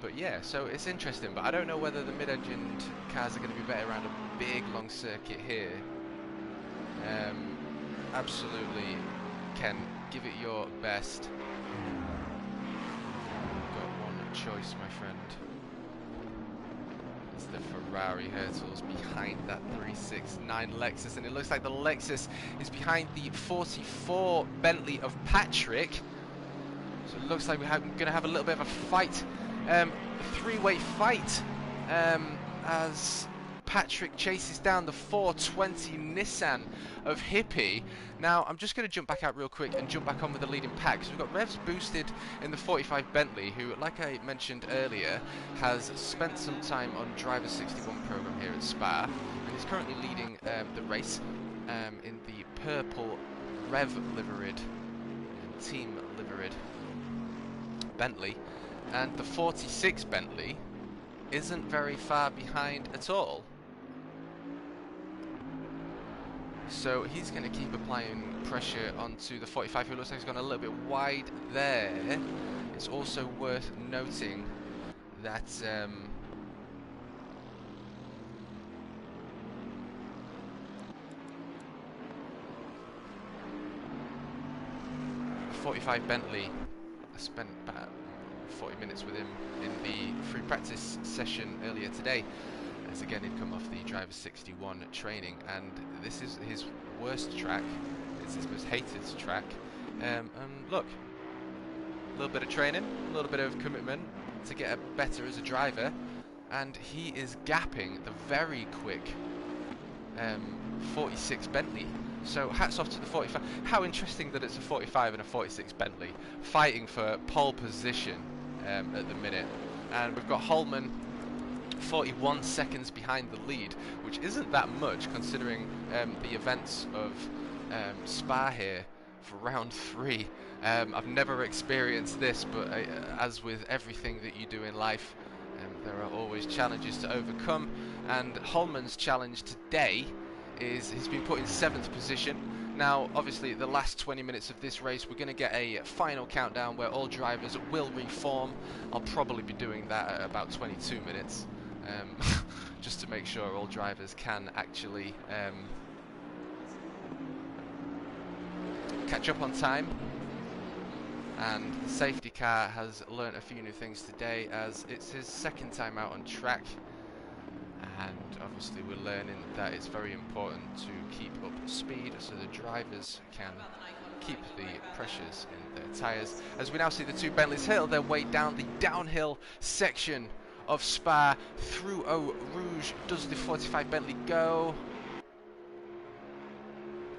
But yeah, so it's interesting, but I don't know whether the mid-engined cars are going to be better around a big long circuit here. Absolutely, Ken, give it your best. You've got one choice, my friend. It's the Ferrari hurdles behind that 369 Lexus, and it looks like the Lexus is behind the 44 Bentley of Patrick. So it looks like we're going to have a little bit of a fight, three-way fight, as Patrick chases down the 420 Nissan of Hippie. Now, I'm just going to jump back out real quick and jump back on with the leading pack, because we've got revs boosted in the 45 Bentley, who, like I mentioned earlier, has spent some time on Driver 61 program here at Spa, and is currently leading the race in the purple rev liveried, team liveried Bentley, and the 46 Bentley isn't very far behind at all. So he's going to keep applying pressure onto the 45, who looks like he's gone a little bit wide there. It's also worth noting that the 45 Bentley, I spent about 40 minutes with him in the free practice session earlier today, as again he'd come off the Driver 61 training, and this is his worst track, it's his most hated track, and look, a little bit of training, a little bit of commitment to get better as a driver, and he is gapping the very quick 46 Bentley. So hats off to the 45. How interesting that it's a 45 and a 46 Bentley fighting for pole position at the minute, and we've got Holman 41 seconds behind the lead, which isn't that much considering the events of Spa here for round 3. I've never experienced this, but as with everything that you do in life, there are always challenges to overcome, and Holman's challenge today is he's been put in 7th position. Now, obviously, the last 20 minutes of this race, we're going to get a final countdown where all drivers will reform. I'll probably be doing that at about 22 minutes, just to make sure all drivers can actually catch up on time. And the safety car has learnt a few new things today, as it's his second time out on track. And obviously we're learning that it's very important to keep up speed so the drivers can keep the pressures in their tyres. As we now see the two Bentleys hurtle their way down the downhill section of Spa. Through Eau Rouge does the 45 Bentley go.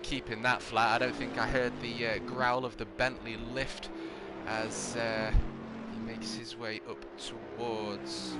Keeping that flat. I don't think I heard the growl of the Bentley lift as he makes his way up towards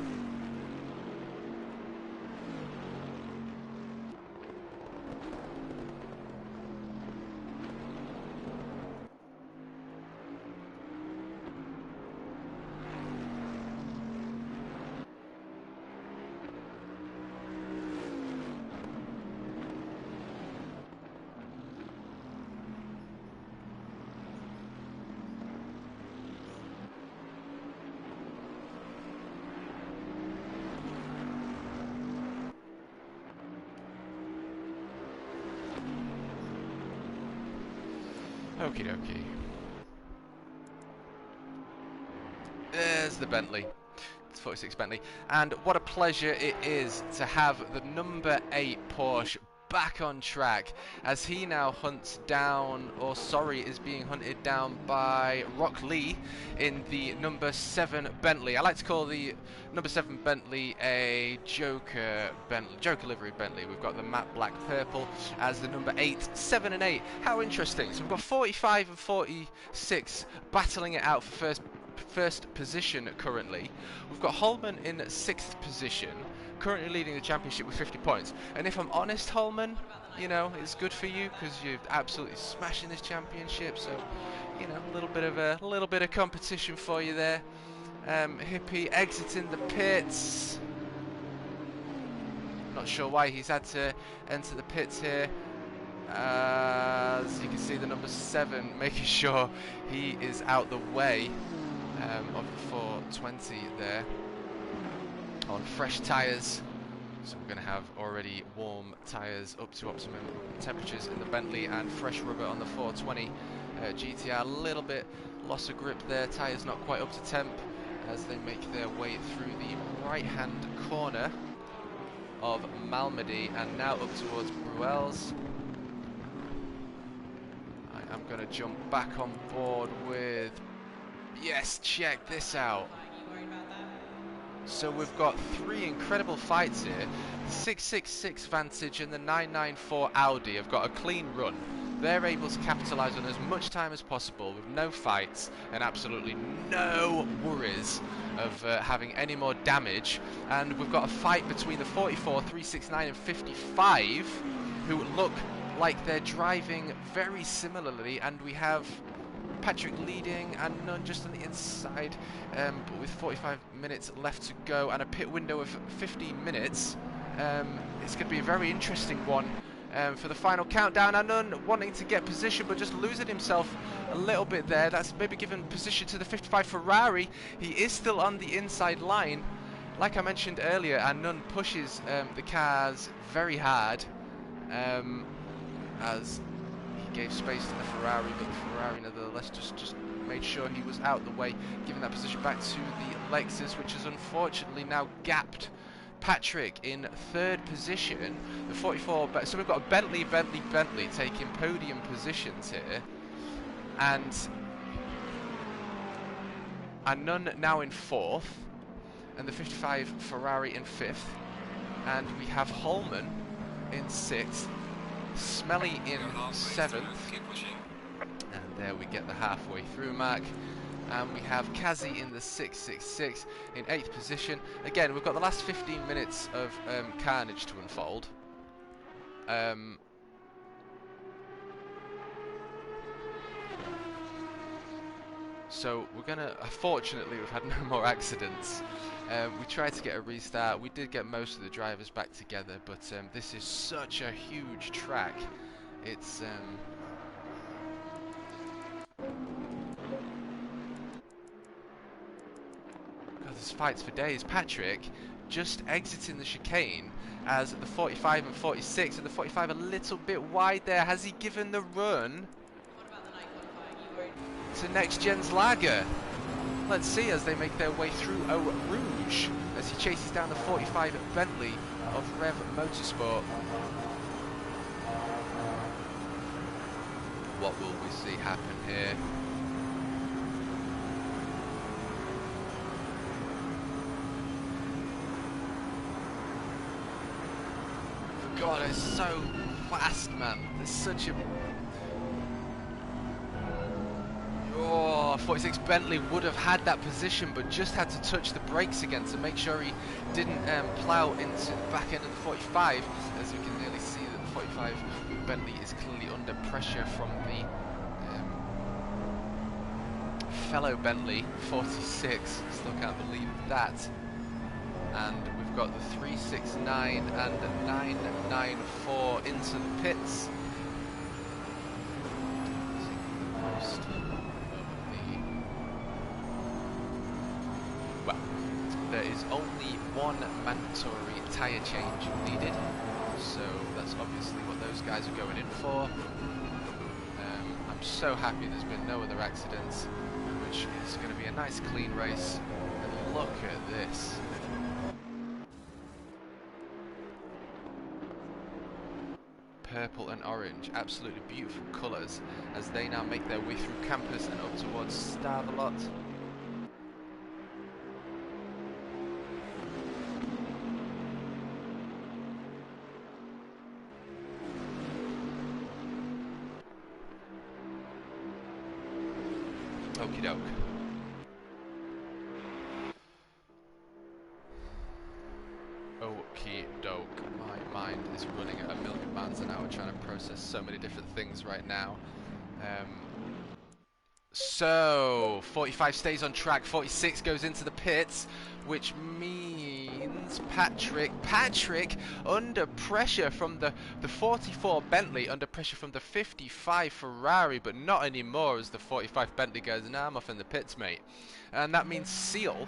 okie dokie. There's the Bentley. It's 46 Bentley. And what a pleasure it is to have the number 8 Porsche back on track as he now hunts down, or sorry, is being hunted down by Rock Lee in the number 7 Bentley. I like to call the number 7 Bentley a Joker Bentley, Joker livery Bentley. We've got the matte black purple as the number 8, 7 and 8. How interesting. So we've got 45 and 46 battling it out for first position currently. We've got Holman in 6th position, currently leading the championship with 50 points. And if I'm honest, Holman, you know, it's good for you because you're absolutely smashing this championship. So, you know, a little bit of competition for you there. Hippie exiting the pits. Not sure why he's had to enter the pits here. As you can see, the number 7 making sure he is out the way of the 420 there on fresh tyres. So we're going to have already warm tyres up to optimum temperatures in the Bentley and fresh rubber on the 420 GTR. A little bit loss of grip there, tyres not quite up to temp as they make their way through the right hand corner of Malmedy and now up towards Bruels. I am going to jump back on board with, yes, check this out. So we've got 3 incredible fights here. The 666 Vantage and the 994 Audi have got a clean run. They're able to capitalise on as much time as possible with no fights and absolutely no worries of having any more damage. And we've got a fight between the 44, 369 and 55 who look like they're driving very similarly, and we have Patrick leading and none just on the inside, but with 45 minutes left to go and a pit window of 15 minutes. It's going to be a very interesting one for the final countdown. And none wanting to get position but just losing himself a little bit there. That's maybe given position to the 55 Ferrari. He is still on the inside line. Like I mentioned earlier, and none pushes the cars very hard as gave space to the Ferrari, but the Ferrari nevertheless just made sure he was out the way, giving that position back to the Lexus, which has unfortunately now gapped Patrick in 3rd position. The 44, so we've got a Bentley taking podium positions here, and none now in 4th, and the 55 Ferrari in 5th, and we have Holman in 6th. Smelly in 7th, and there we get the halfway through mark, and we have Kazi in the 666 in 8th position. Again, we've got the last 15 minutes of carnage to unfold. So we're gonna, fortunately we've had no more accidents. We tried to get a restart. We did get most of the drivers back together, but this is such a huge track. It's God, there's fights for days. Patrick just exiting the chicane as the 45 and 46, and the 45 a little bit wide there. Has he given the run? to Next Gen's lager. Let's see as they make their way through Eau Rouge as he chases down the 45 Bentley of Rev Motorsport. What will we see happen here? God, it's so fast, man. There's such a... Oh, 46 Bentley would have had that position, but just had to touch the brakes again to make sure he didn't plough into the back end of the 45. As we can nearly see that the 45 Bentley is clearly under pressure from the fellow Bentley 46. Still can't believe that. And we've got the 369 and 994 into the pits. Well, there is only one mandatory tyre change needed, so that's obviously what those guys are going in for. I'm so happy there's been no other accidents, which is going to be a nice clean race. And look at this. Purple and orange, absolutely beautiful colours as they now make their way through campus and up towards Stavelot. Okie doke. Okie doke. My mind is running at 1,000,000 miles an hour trying to process so many different things right now. So 45 stays on track, 46 goes into the pits, which means Patrick under pressure from the 44 Bentley, under pressure from the 55 Ferrari, but not anymore as the 45 Bentley goes, nah, I'm off in the pits, mate. And that means Seal,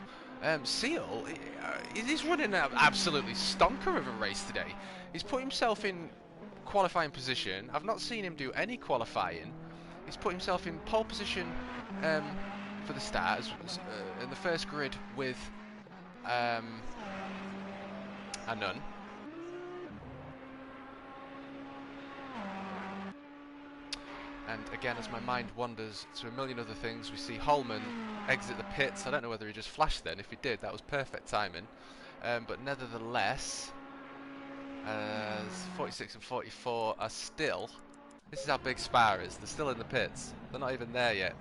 he's running an absolutely stonker of a race today. He's put himself in qualifying position. I've not seen him do any qualifying. He's put himself in pole position for the start in the first grid with a none. And again, as my mind wanders to a million other things, we see Holman exit the pits. I don't know whether he just flashed then. If he did, that was perfect timing. But nevertheless, as 46 and 44 are still... This is how big Spa is. They're still in the pits. They're not even there yet.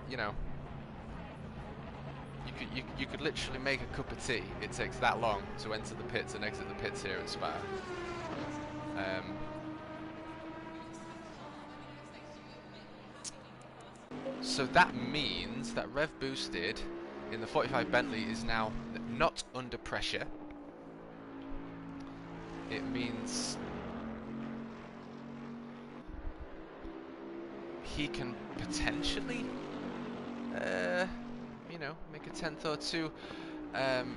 You know, you could literally make a cup of tea. It takes that long to enter the pits and exit the pits here at Spa. So that means that Rev Boosted in the 45 Bentley is now not under pressure. It means he can potentially, you know, make a 10th or two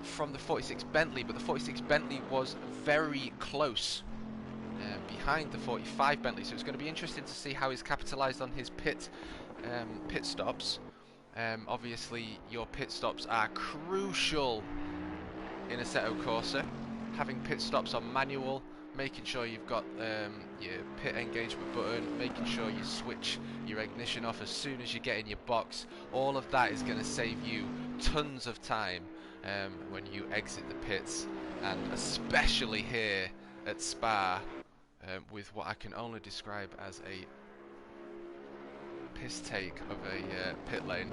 from the 46 Bentley, but the 46 Bentley was very close behind the 45 Bentley, so it's going to be interesting to see how he's capitalised on his pit stops. Obviously, your pit stops are crucial in Assetto Corsa. Having pit stops on manual, making sure you've got your pit engagement button, making sure you switch your ignition off as soon as you get in your box. All of that is going to save you tons of time when you exit the pits, and especially here at Spa with what I can only describe as a piss take of a pit lane.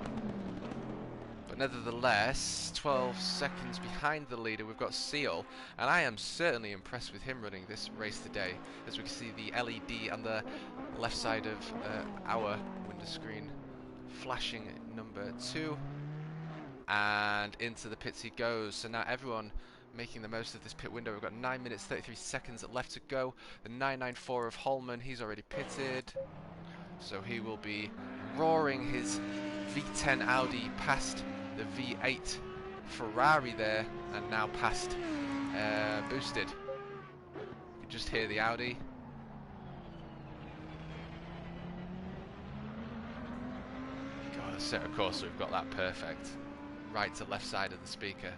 But nevertheless, 12 seconds behind the leader, we've got Seal, and I am certainly impressed with him running this race today. As we can see the LED on the left side of our window screen flashing number 2, and into the pits he goes. So now everyone making the most of this pit window. We've got 9 minutes 33 seconds left to go. The 994 of Holman, he's already pitted, so he will be roaring his V10 Audi past the V8 Ferrari there, and now past Boosted. You can just hear the Audi. So of course we've got that perfect. Right to left side of the speaker.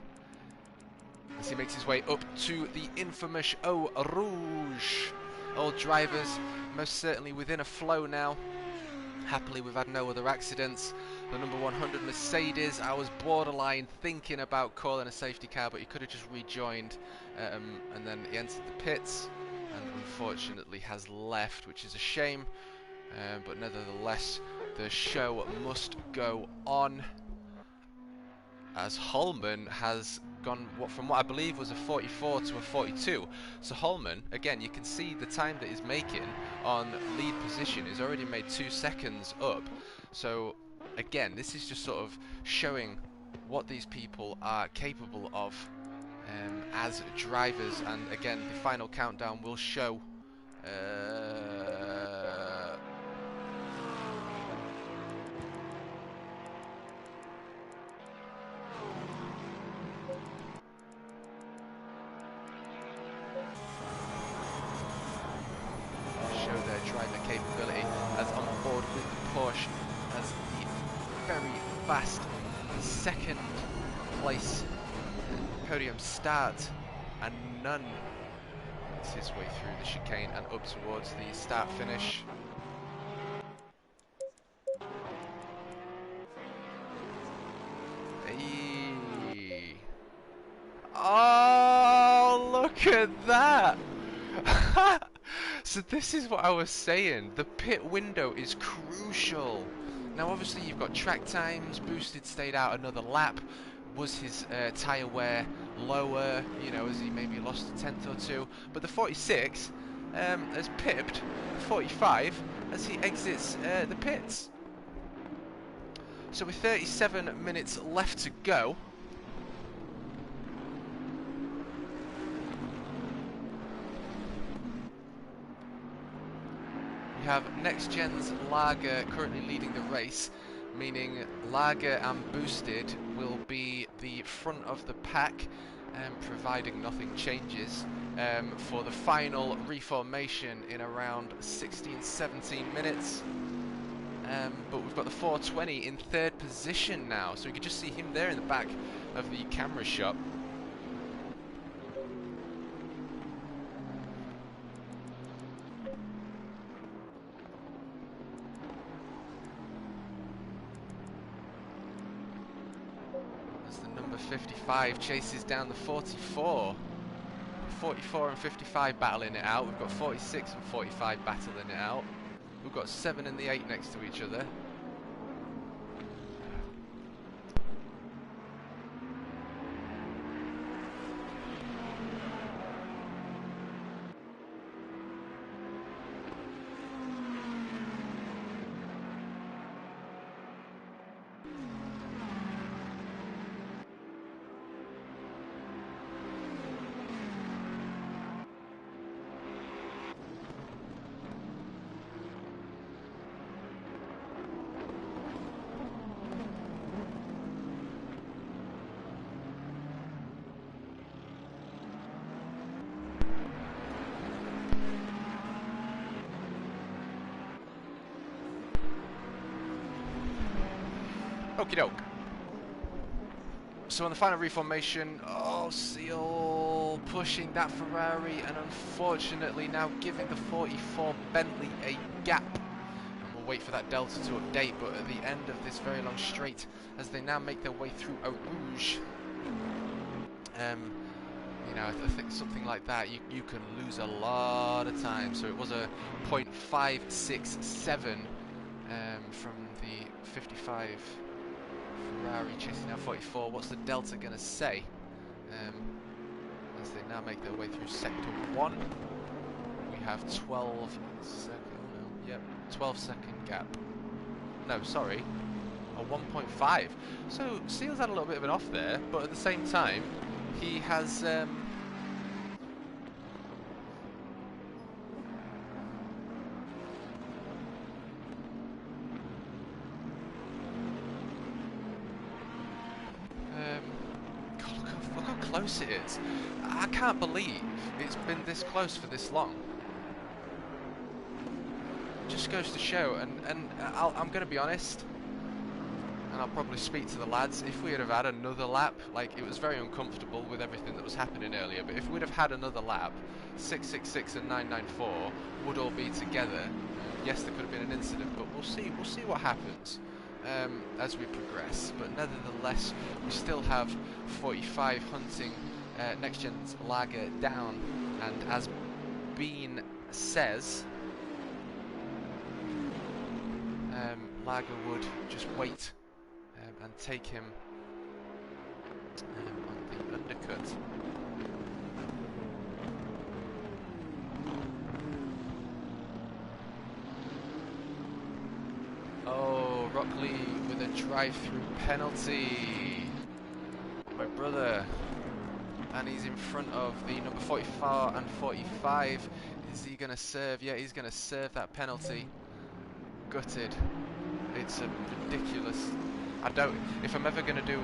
As he makes his way up to the infamous Eau Rouge. All drivers most certainly within a flow now. Happily we've had no other accidents. The number 100 Mercedes, I was borderline thinking about calling a safety car, but he could have just rejoined, and then he entered the pits and unfortunately has left, which is a shame, but nevertheless the show must go on, as Holman has gone from what I believe was a 44 to a 42. So Holman, again, you can see the time that he's making on lead position. He's already made 2 seconds up. So again, this is just sort of showing what these people are capable of as drivers. And again, the final countdown will show their driver capability as on board with the Porsche as the very fast second place podium start, and none makes his way through the chicane and up towards the start finish. Hey. Oh, look at that! So this is what I was saying, the pit window is crucial. Now obviously you've got track times, boosted stayed out another lap. Was his tyre wear lower, you know, as he maybe lost a tenth or two? But the 46 has pipped the 45 as he exits the pits. So with 37 minutes left to go, we have Next Gen's Lager currently leading the race, meaning Lager and Boosted will be the front of the pack, providing nothing changes, for the final reformation in around 16-17 minutes. But we've got the 420 in third position now, so you can just see him there in the back of the camera shot. As the number 55 chases down the 44. 44 and 55 battling it out. We've got 46 and 45 battling it out. We've got 7 and the 8 next to each other. Okie doke. So on the final reformation, oh, Seal pushing that Ferrari and unfortunately now giving the 44 Bentley a gap. And we'll wait for that Delta to update, but at the end of this very long straight, as they now make their way through Eau Rouge, you know, I think something like that, you can lose a lot of time. So it was a 0.567 from the 55 Ferrari chasing down 44. What's the Delta going to say? As they now make their way through sector 1, we have 12 second gap. No, sorry, a 1.5. So Seal's had a little bit of an off there, but at the same time, he has look how close it is. I can't believe it's been this close for this long. Just goes to show, and I'm going to be honest, and I'll probably speak to the lads, if we'd have had another lap, like, it was very uncomfortable with everything that was happening earlier, but if we'd have had another lap, 666 and 994 would all be together. Yes, there could have been an incident, but we'll see what happens as we progress. But nevertheless, we still have 45 hunting Next Gen's lager down, and as Bean says, Lager would just wait and take him on the undercut. Oh, Rockley with a drive-through penalty. My brother. And he's in front of the number 44 and 45. Is he going to serve? Yeah, he's going to serve that penalty. Gutted. It's a ridiculous... if I'm ever going to do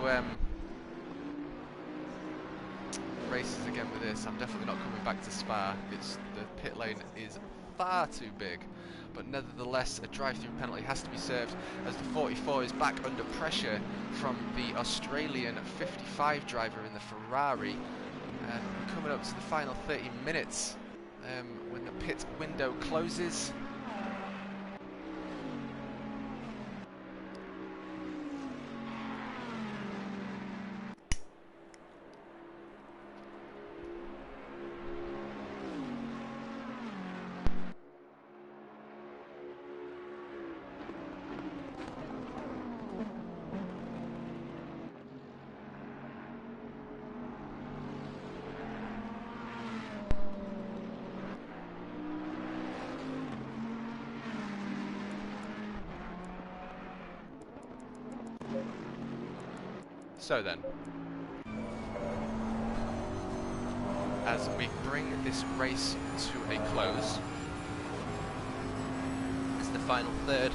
races again with this, I'm definitely not coming back to Spa. The pit lane is far too big. But nevertheless, a drive-through penalty has to be served as the 44 is back under pressure from the Australian 55 driver in the Ferrari. Coming up to the final 30 minutes when the pit window closes. So then, as we bring this race to a close, as the final third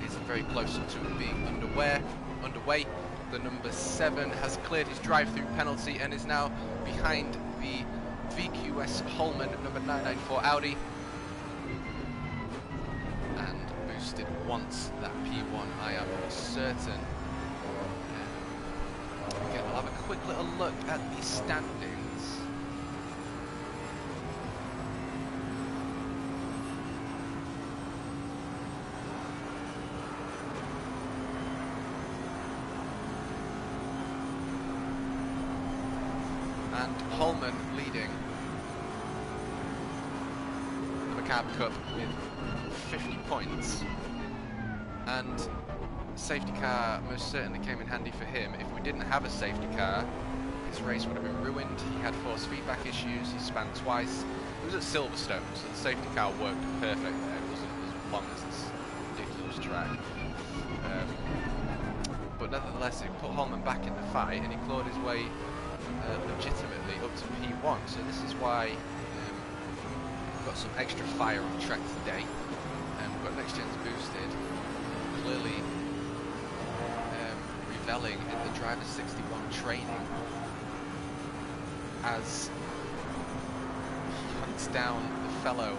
is very close to being underway, the number 7 has cleared his drive-through penalty and is now behind the VQS Holman number 994 Audi, and boosted once that P1, I am certain. Again, we'll have a quick little look at the standings. And Holman leading the TMKup with 50 points. And safety car most certainly came in handy for him. If we didn't have a safety car, his race would have been ruined. He had force feedback issues, he spun twice. It was at Silverstone, so the safety car worked perfect there. It wasn't as long as this ridiculous track. But nevertheless, it put Holman back in the fight, and he clawed his way legitimately up to P1. So this is why we've got some extra fire on track today. We've got Next Gen's boosted, clearly reveling in the driver's 61 training as he hunts down the fellow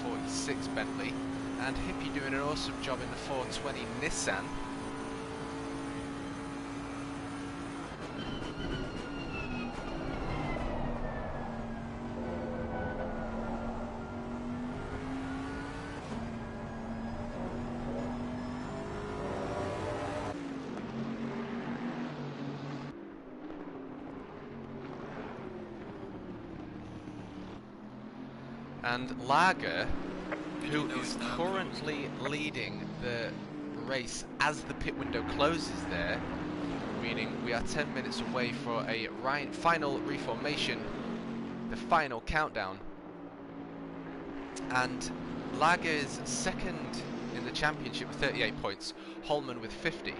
46 Bentley, and Hippie doing an awesome job in the 420 Nissan. And Lager, who is currently leading the race as the pit window closes there, meaning we are 10 minutes away for a final reformation, the final countdown. And Lager is second in the championship with 38 points, Holman with 50.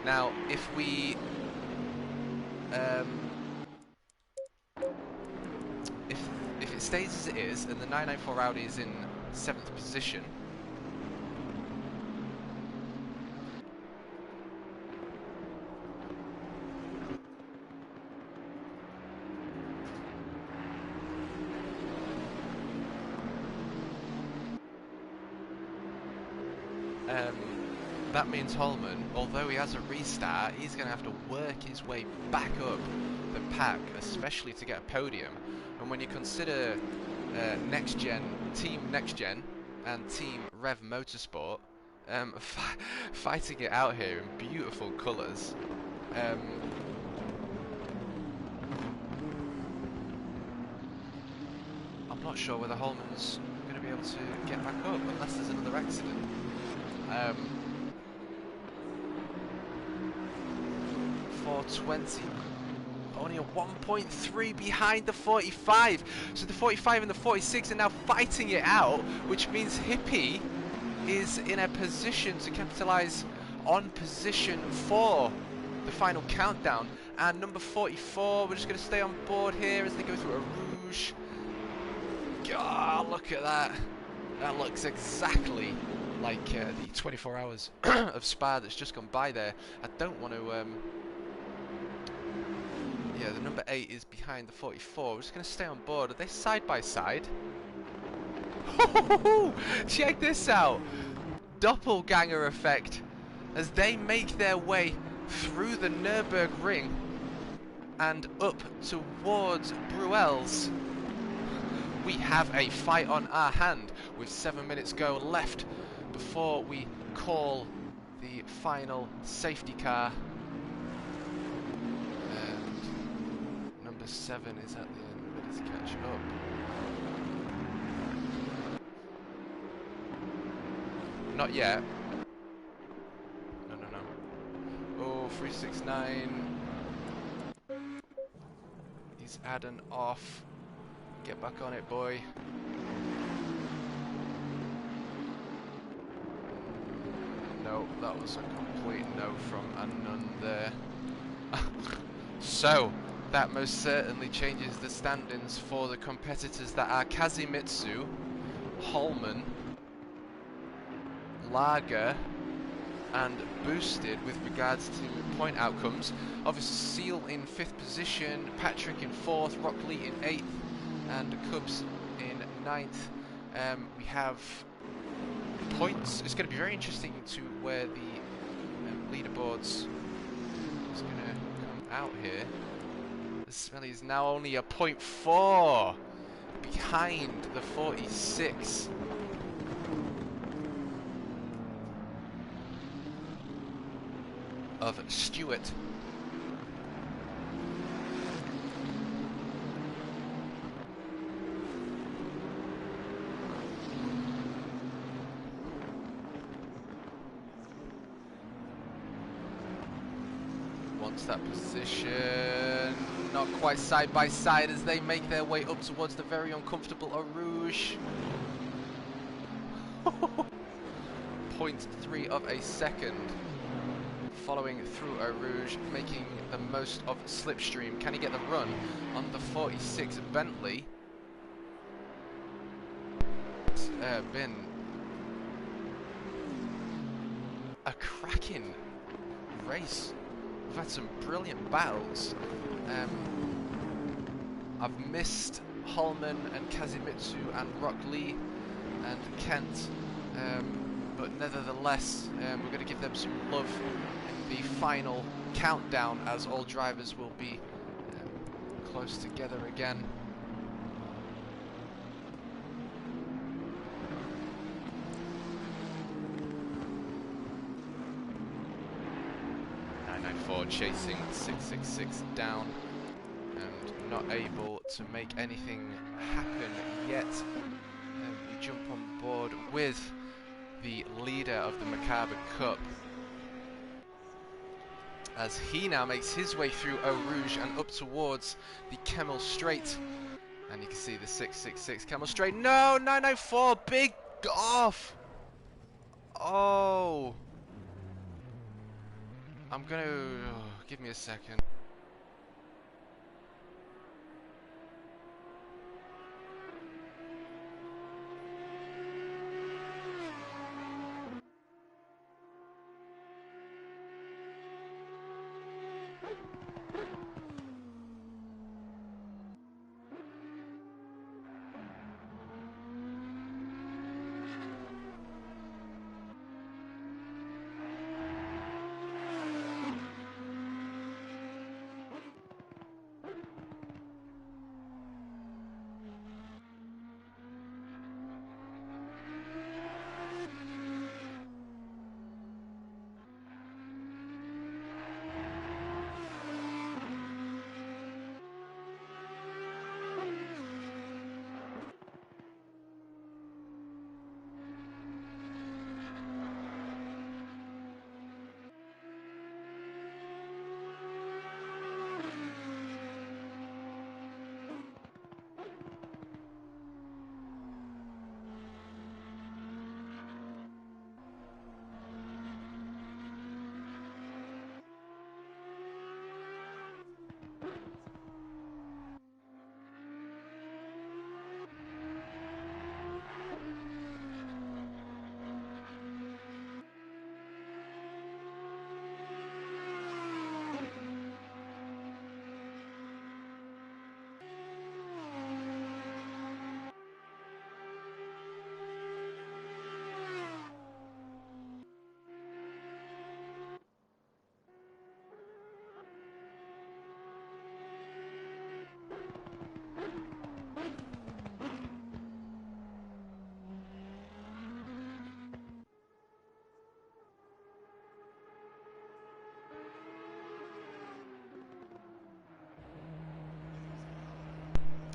Now, if we if it stays as it is, and the 994 Audi is in 7th position, that means Holman, although he has a restart, he's going to have to work his way back up the pack, especially to get a podium. And when you consider Next Gen, Team Next Gen and Team Rev Motorsport fighting it out here in beautiful colours, I'm not sure whether Holman's going to be able to get back up unless there's another accident. 420, only a 1.3 behind the 45. So the 45 and the 46 are now fighting it out, which means Hippie is in a position to capitalise on position 4, the final countdown. And number 44, we're just going to stay on board here as they go through a Rouge. God, look at that. That looks exactly like the 24 hours of Spa that's just gone by there. I don't want to... yeah, the number 8 is behind the 44. We're just going to stay on board. Are they side by side? Check this out. Doppelganger effect as they make their way through the Nürburgring and up towards Bruels. We have a fight on our hand with 7 minutes go left before we call the final safety car. And number 7 is at the end, ready to catch up. Not yet. No. Oh, 369. He's Adam off. Get back on it, boy. No, that was a complete no from Anand there. So, that most certainly changes the standings for the competitors that are Kazimitsu, Holman, Lager, and Boosted with regards to point outcomes. Obviously, Seal in 5th position, Patrick in 4th, Rockley in 8th, and Cubs in 9th. We have points. It's going to be very interesting to where the leaderboards is going to come out here. The Smelly is now only a 0.4 behind the 46. Of Stewart. Wants that position, not quite side by side as they make their way up towards the very uncomfortable Eau Rouge. 0.3 of a second. Following through Eau Rouge, making the most of Slipstream. Can he get the run on the 46 Bentley? It's been a cracking race. We've had some brilliant battles. I've missed Holman and Kazimitsu and Rock Lee and Kent, but nevertheless, we're going to give them some love in the final countdown, as all drivers will be close together again. Chasing 666 down and not able to make anything happen yet. We jump on board with the leader of the Macabre Cup as he now makes his way through Eau Rouge and up towards the Camel Straight. And you can see the 666 Camel Straight. No, 994, big off. Oh. I'm gonna... give me a second.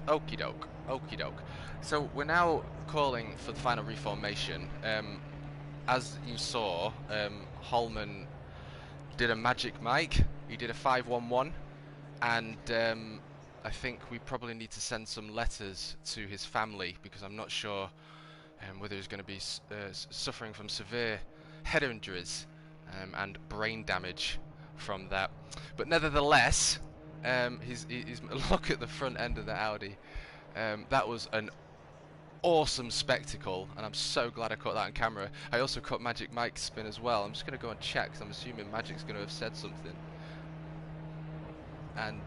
Okie doke, okie doke. So we're now calling for the final reformation. As you saw, Holman did a Magic Mike. He did a 511, and I think we probably need to send some letters to his family because I'm not sure whether he's going to be suffering from severe head injuries and brain damage from that. But nevertheless, he's look at the front end of the Audi. That was an awesome spectacle, and I'm so glad I caught that on camera. I also caught Magic Mike's spin as well. I'm just going to go and check because I'm assuming Magic's going to have said something. And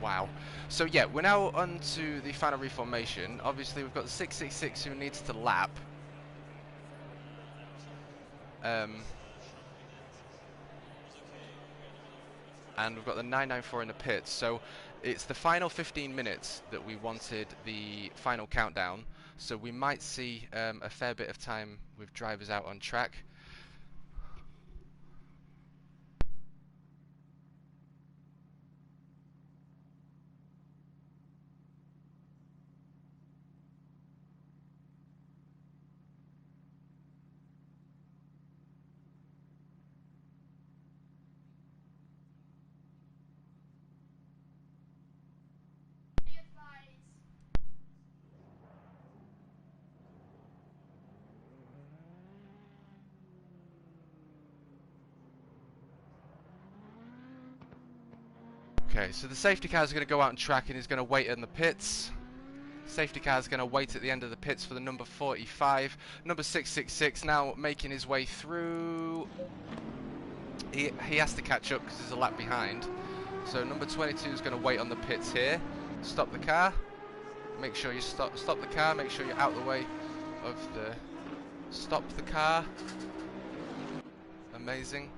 wow. So yeah, we're now on to the final reformation. Obviously we've got the 666 who needs to lap. And we've got the 994 in the pits. So it's the final 15 minutes that we wanted the final countdown. So we might see a fair bit of time with drivers out on track. Okay, so the safety car is going to go out on track and he's going to wait in the pits. Safety car is going to wait at the end of the pits for the number 45. Number 666 now making his way through. He has to catch up because he's a lap behind. So number 22 is going to wait on the pits here. Stop the car. Make sure you stop the car. Make sure you're out the way of the... Stop the car. Amazing.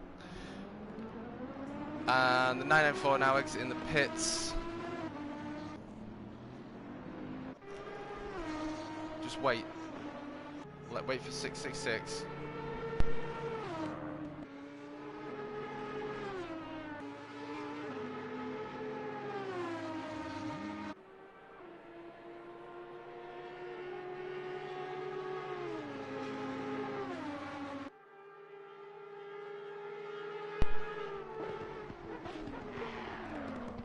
And the 994 now exiting the pits. Just wait. Wait for 666.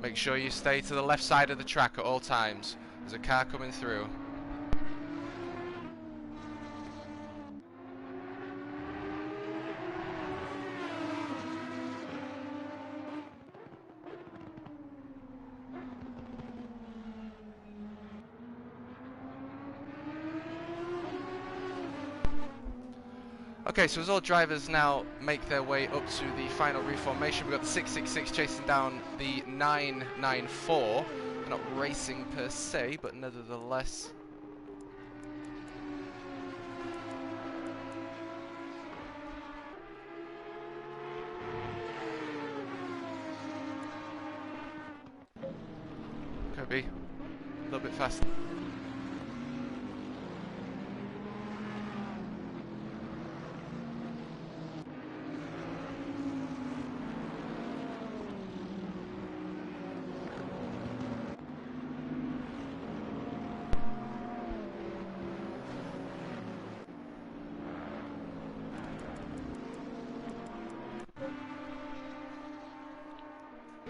Make sure you stay to the left side of the track at all times. There's a car coming through. Okay, so as all drivers now make their way up to the final reformation, we've got the 666 chasing down the 994. They're not racing per se, but nevertheless. Could be a little bit faster.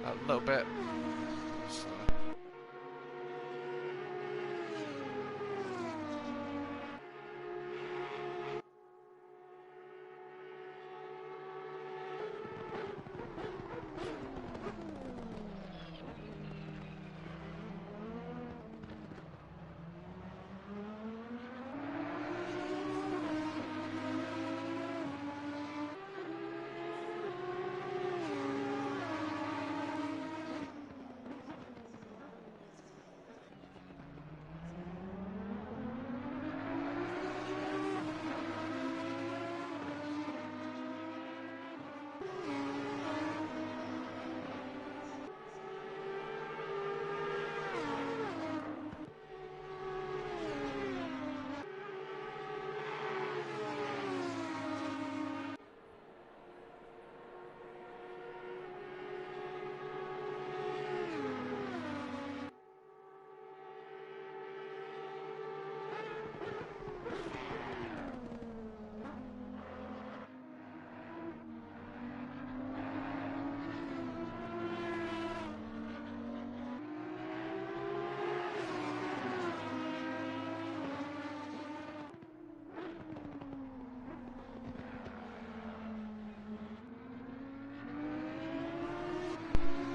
A little bit.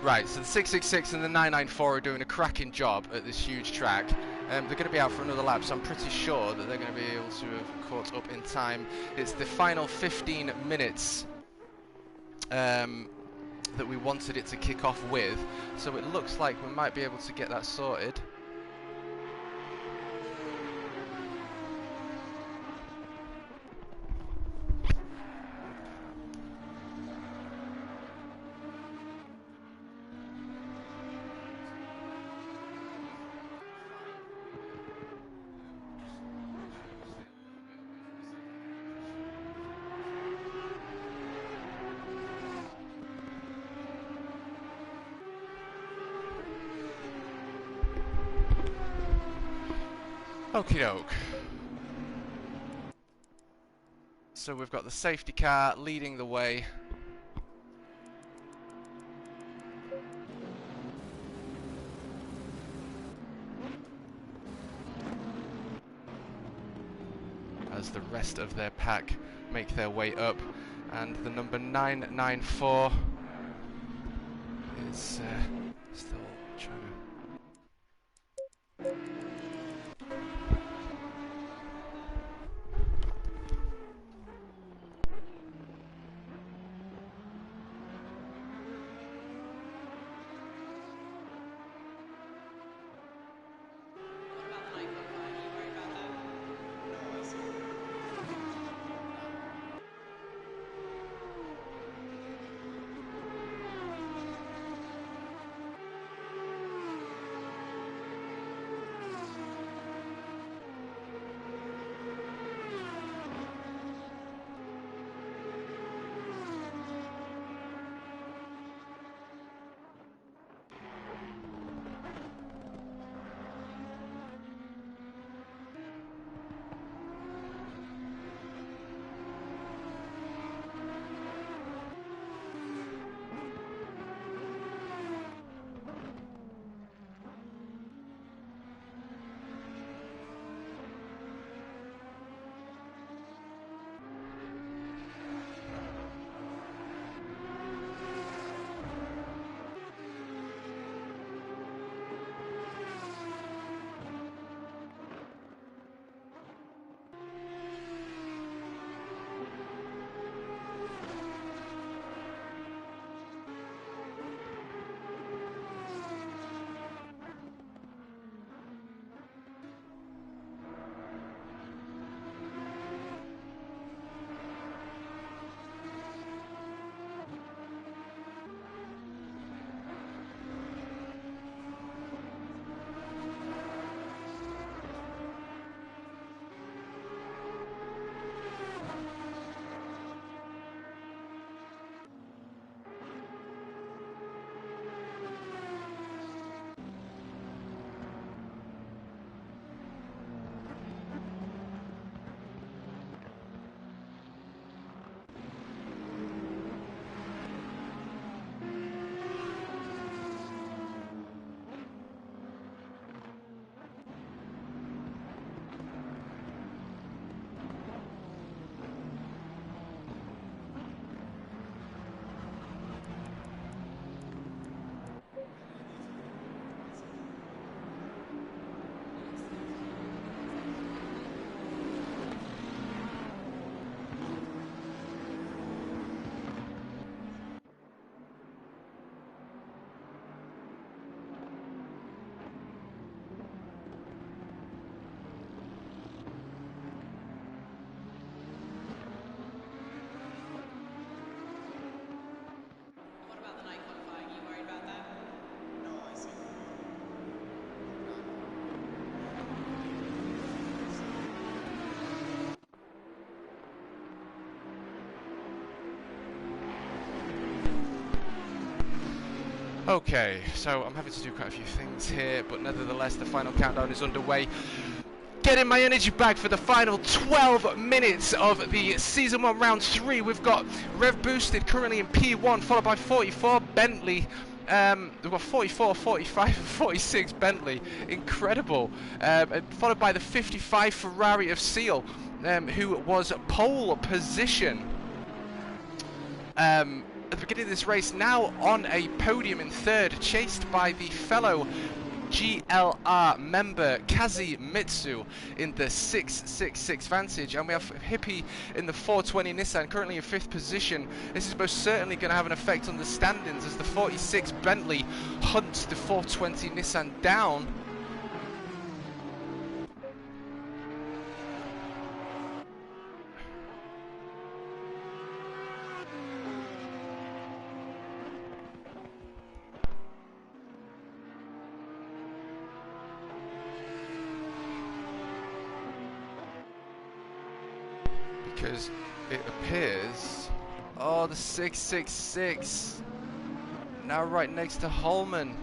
Right, so the 666 and the 994 are doing a cracking job at this huge track. They're going to be out for another lap, so I'm pretty sure that they're going to be able to have caught up in time. It's the final 15 minutes that we wanted it to kick off with, so it looks like we might be able to get that sorted. Okie doke. So we've got the safety car leading the way. As the rest of their pack make their way up, and the number 994 is still trying to... What about the night qualifying? Are you worried about that? No, I see. What about the night qualifying? Are you worried about that? No, I see. Okay, so I'm having to do quite a few things here, but nevertheless the final countdown is underway. Getting my energy back for the final 12 minutes of the Season 1 Round 3. We've got Rev Boosted currently in P1, followed by 44 Bentley. We've got 44, 45, 46 Bentley. Incredible. Followed by the 55 Ferrari of Seal, who was pole position. at the beginning of this race, now on a podium in third, chased by the fellow GLR member Kazi Mitsu in the 666 Vantage, and we have Hippie in the 420 Nissan currently in 5th position. This is most certainly going to have an effect on the standings as the 46 Bentley hunts the 420 Nissan down. Because it appears, oh, the 666 now right next to Holman.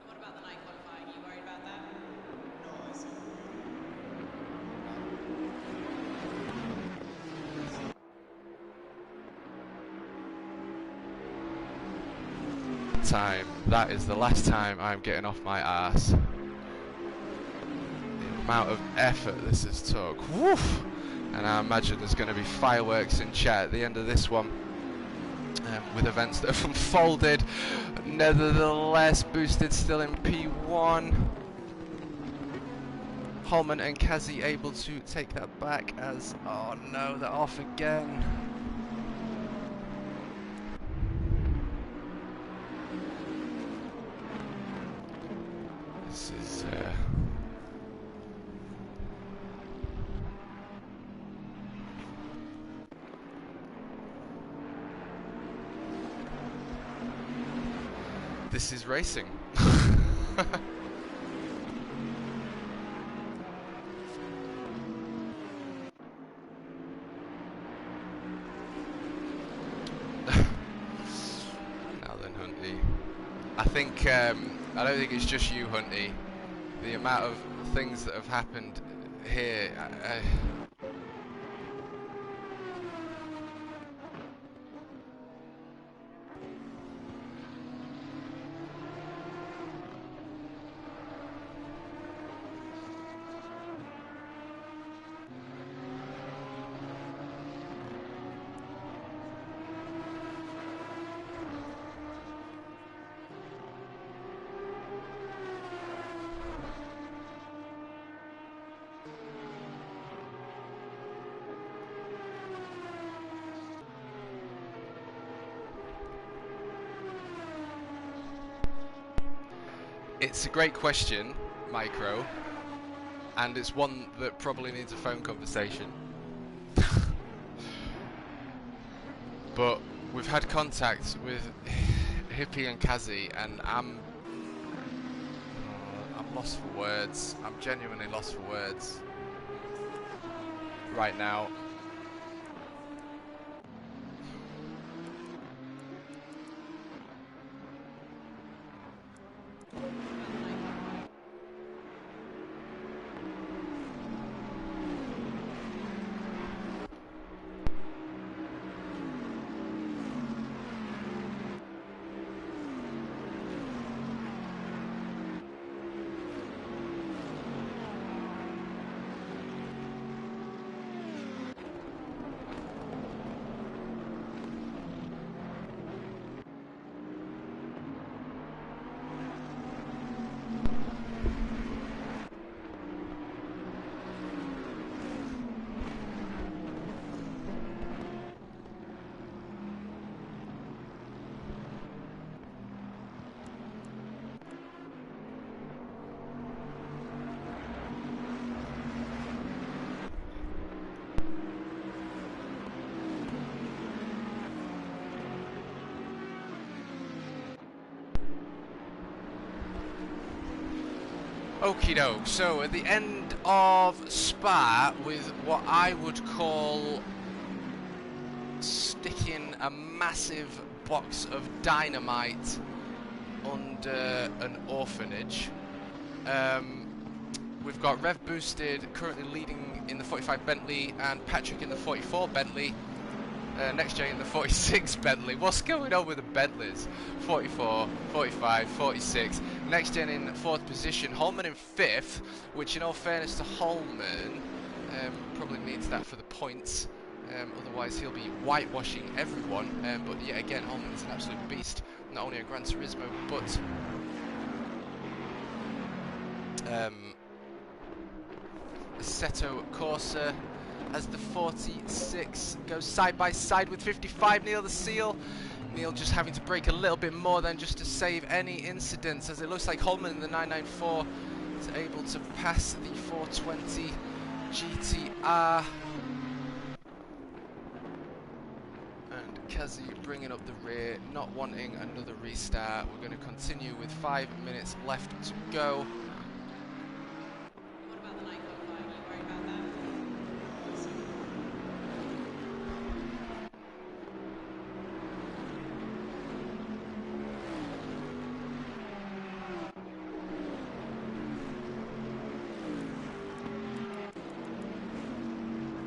What about the night qualifying? Are you worried about that? No, I think Time. That is the last time I'm getting off my ass. The amount of effort this has took. Woof! And I imagine there's going to be fireworks in chat at the end of this one. With events that have unfolded. Nevertheless, boosted still in P1. Holman and Kazi able to take that back as, oh no, they're off again. This is this is racing. Now then, Hunty. I think I don't think it's just you, Hunty. The amount of things that have happened here. It's a great question, Micro, and it's one that probably needs a phone conversation. But we've had contact with Hippie and Kazi, and I'm lost for words. I'm genuinely lost for words right now. Okie doke, so at the end of Spa, with what I would call sticking a massive box of dynamite under an orphanage, we've got Rev Boosted currently leading in the 45 Bentley and Patrick in the 44 Bentley. Next Gen in the 46 Bentley. What's going on with the Bentleys? 44, 45, 46. Next Gen in 4th position. Holman in 5th, which in all fairness to Holman, probably needs that for the points. Otherwise he'll be whitewashing everyone. But yet again, Holman is an absolute beast. Not only a Gran Turismo, but Assetto Corsa as the 46 goes side by side with 55. Neil the Seal. Neil just having to brake a little bit more than just to save any incidents, as it looks like Holman in the 994 is able to pass the 420 GTR. And Kazi bringing up the rear, not wanting another restart. We're going to continue with 5 minutes left to go. What about the night qualifying? Are you worried about that?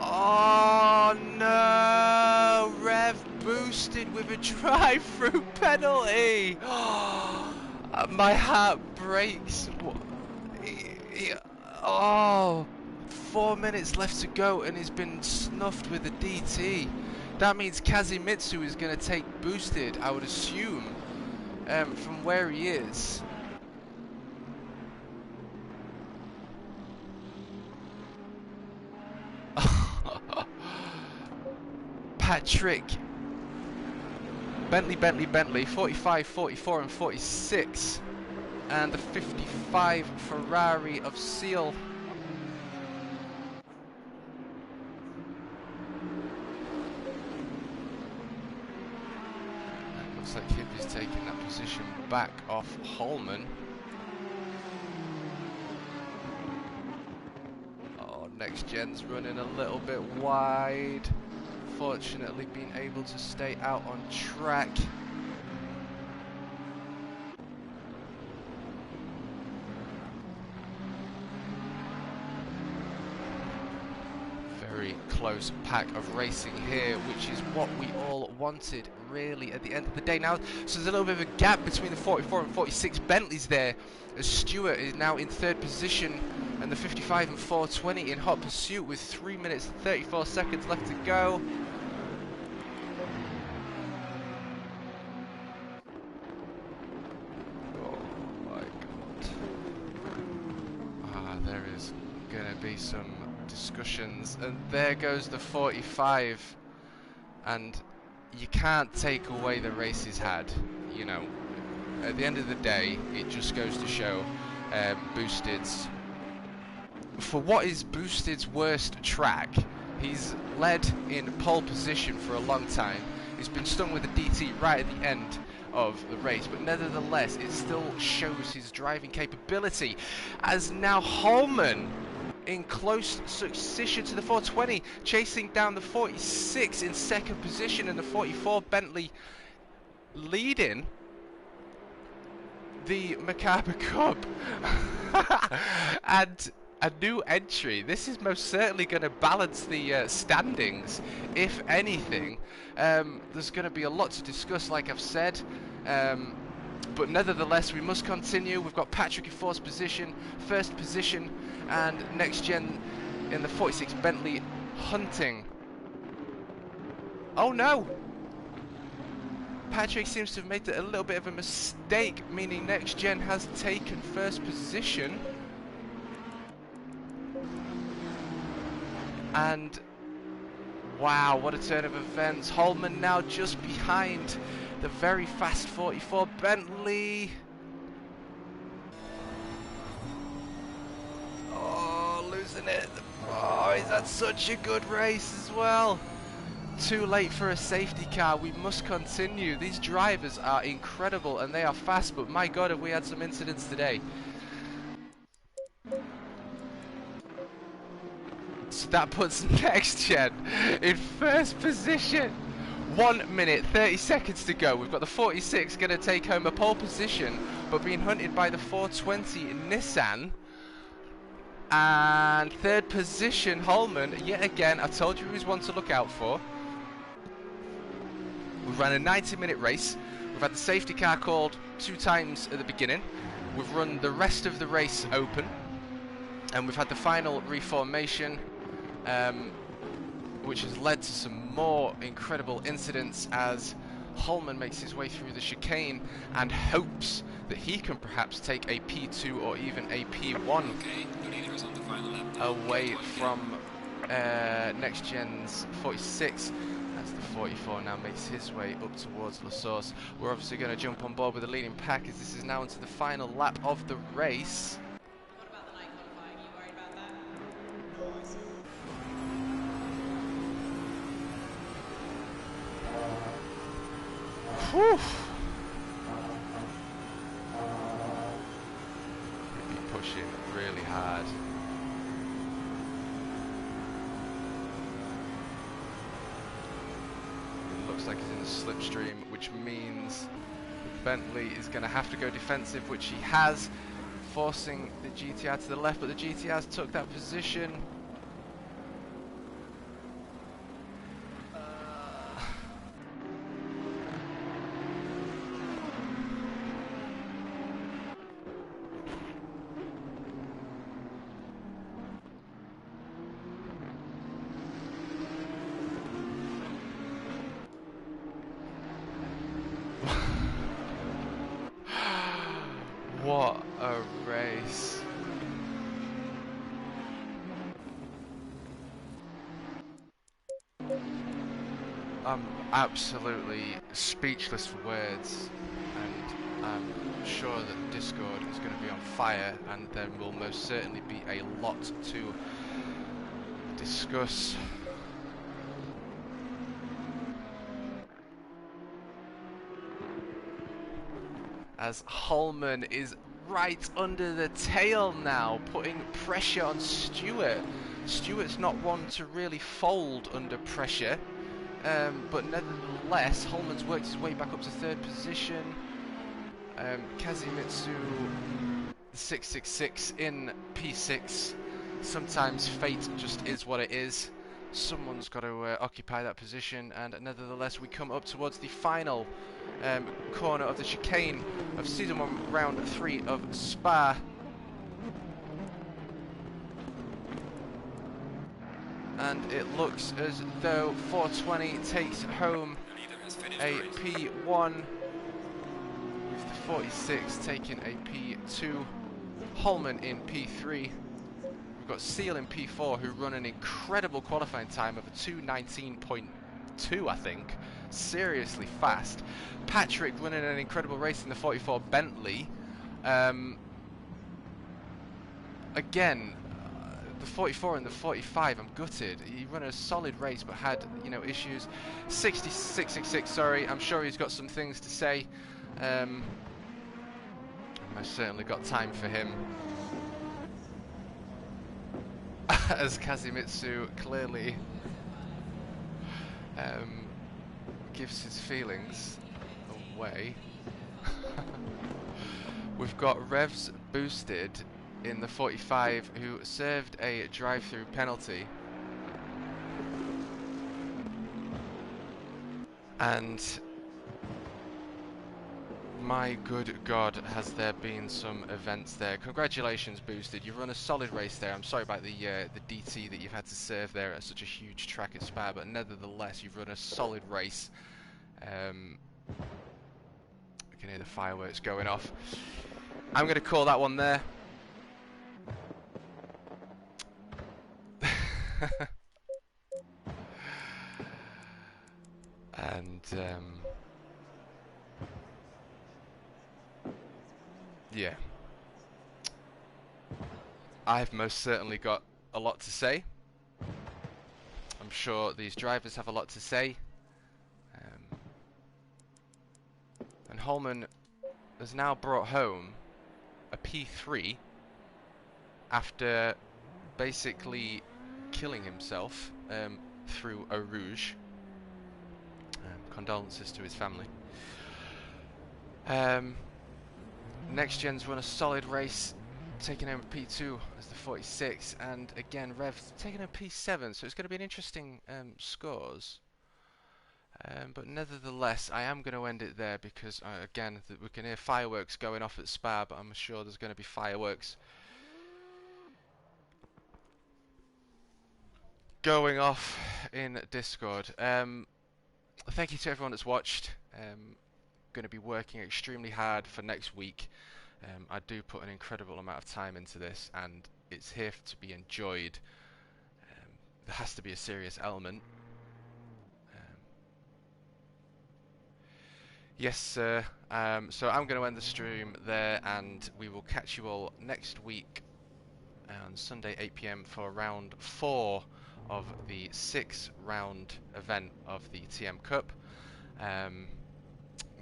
Oh no! Rev Boosted with a drive-through penalty! My heart breaks. Oh, 4 minutes left to go and he's been snuffed with a DT. That means Kazimitsu is going to take Boosted, I would assume, from where he is. Patrick. Bentley, 45, 44 and 46. And the 55 Ferrari of Seal. And looks like Kip is taking that position back off Holman. Oh, Next Gen's running a little bit wide. Fortunately being able to stay out on track. Very close pack of racing here, which is what we all wanted really at the end of the day. Now, so there's a little bit of a gap between the 44 and 46 Bentleys there, as Stewart is now in 3rd position and the 55 and 420 in hot pursuit with 3 minutes and 34 seconds left to go. There is going to be some discussions, and there goes the 45, and you can't take away the race he's had. You know, at the end of the day, it just goes to show Boosted's, for what is Boosted's worst track, he's led in pole position for a long time. He's been stung with a DT right at the end of the race, but nevertheless it still shows his driving capability, as now Holman in close succession to the 420, chasing down the 46 in 2nd position, and the 44 Bentley leading the TMKup. And a new entry. This is most certainly going to balance the standings, if anything. There's going to be a lot to discuss, like I've said, but nevertheless we must continue. We've got Patrick in 4th position, 1st position, and Next Gen in the 46 Bentley hunting. Oh no! Patrick seems to have made a little bit of a mistake, meaning Next Gen has taken 1st position. And wow, what a turn of events. Holman now just behind the very fast 44 Bentley. Oh, losing it. Oh, he's had such a good race as well. Too late for a safety car. We must continue. These drivers are incredible and they are fast, but my god, have we had some incidents today. So that puts Next Gen in first position. 1 minute 30 seconds to go. We've got the 46 going to take home a pole position, but being hunted by the 420 Nissan. And third position, Holman. Yet again, I told you he was one to look out for. We've ran a 90-minute race. We've had the safety car called 2 times at the beginning. We've run the rest of the race open. And we've had the final reformation, which has led to some more incredible incidents as Holman makes his way through the chicane and hopes that he can perhaps take a P2 or even a P1 away from Next Gen's 46. As the 44 now makes his way up towards La Source. We're obviously going to jump on board with the leading pack as this is now into the final lap of the race. What about the night qualifying? Are you worried about that? No, I see. Whew. He'd be pushing really hard. It looks like he's in the slipstream, which means Bentley is going to have to go defensive, which he has, forcing the GTR to the left, but the GTR's took that position. What a race. I'm absolutely speechless for words, and I'm sure that Discord is going to be on fire, and there will most certainly be a lot to discuss. As Holman is right under the tail now, putting pressure on Stewart. Stewart's not one to really fold under pressure, but nevertheless, Holman's worked his way back up to third position. Kazimitsu 666 in P6. Sometimes fate just is what it is. Someone's got to occupy that position, and nevertheless we come up towards the final corner of the chicane of Season 1 Round 3 of Spa. And it looks as though 420 takes home a P1, with the 46 taking a P2, Holman in P3. We've got Seal in P4, who run an incredible qualifying time of a 2:19.2, I think. Seriously fast. Patrick running an incredible race in the 44 Bentley. Again, the 44 and the 45, I'm gutted. He ran a solid race, but had, you know, issues. 666, sorry. I'm sure he's got some things to say. I've most certainly got time for him. As Kazimitsu clearly gives his feelings away. We've got Revs Boosted in the 45, who served a drive-through penalty. And my good God, has there been some events there. Congratulations, Boosted. You've run a solid race there. I'm sorry about the DT that you've had to serve there at such a huge track at Spa, but nevertheless, you've run a solid race. I can hear the fireworks going off. I'm going to call that one there. And yeah, I've most certainly got a lot to say. I'm sure these drivers have a lot to say. And Holman has now brought home a P3 after basically killing himself through a rouge. Condolences to his family. Next Gen's run a solid race, taking home P2 as the 46, and again Rev taking home P7, so it's going to be an interesting scores. But nevertheless, I am going to end it there because, again, we can hear fireworks going off at Spa, but I'm sure there's going to be fireworks going off in Discord. Thank you to everyone that's watched. Going to be working extremely hard for next week. I do put an incredible amount of time into this, and it's here to be enjoyed. There has to be a serious element. Yes, sir. So I'm going to end the stream there, and we will catch you all next week on Sunday 8 PM for round 4 of the 6-round event of the TMKup.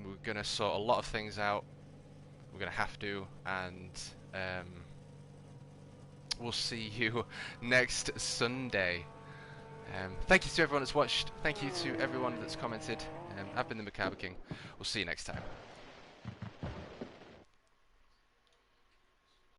We're going to sort a lot of things out. We're going to have to, and we'll see you next Sunday. Thank you to everyone that's watched. Thank you to everyone that's commented. I've been the Macabre King. We'll see you next time.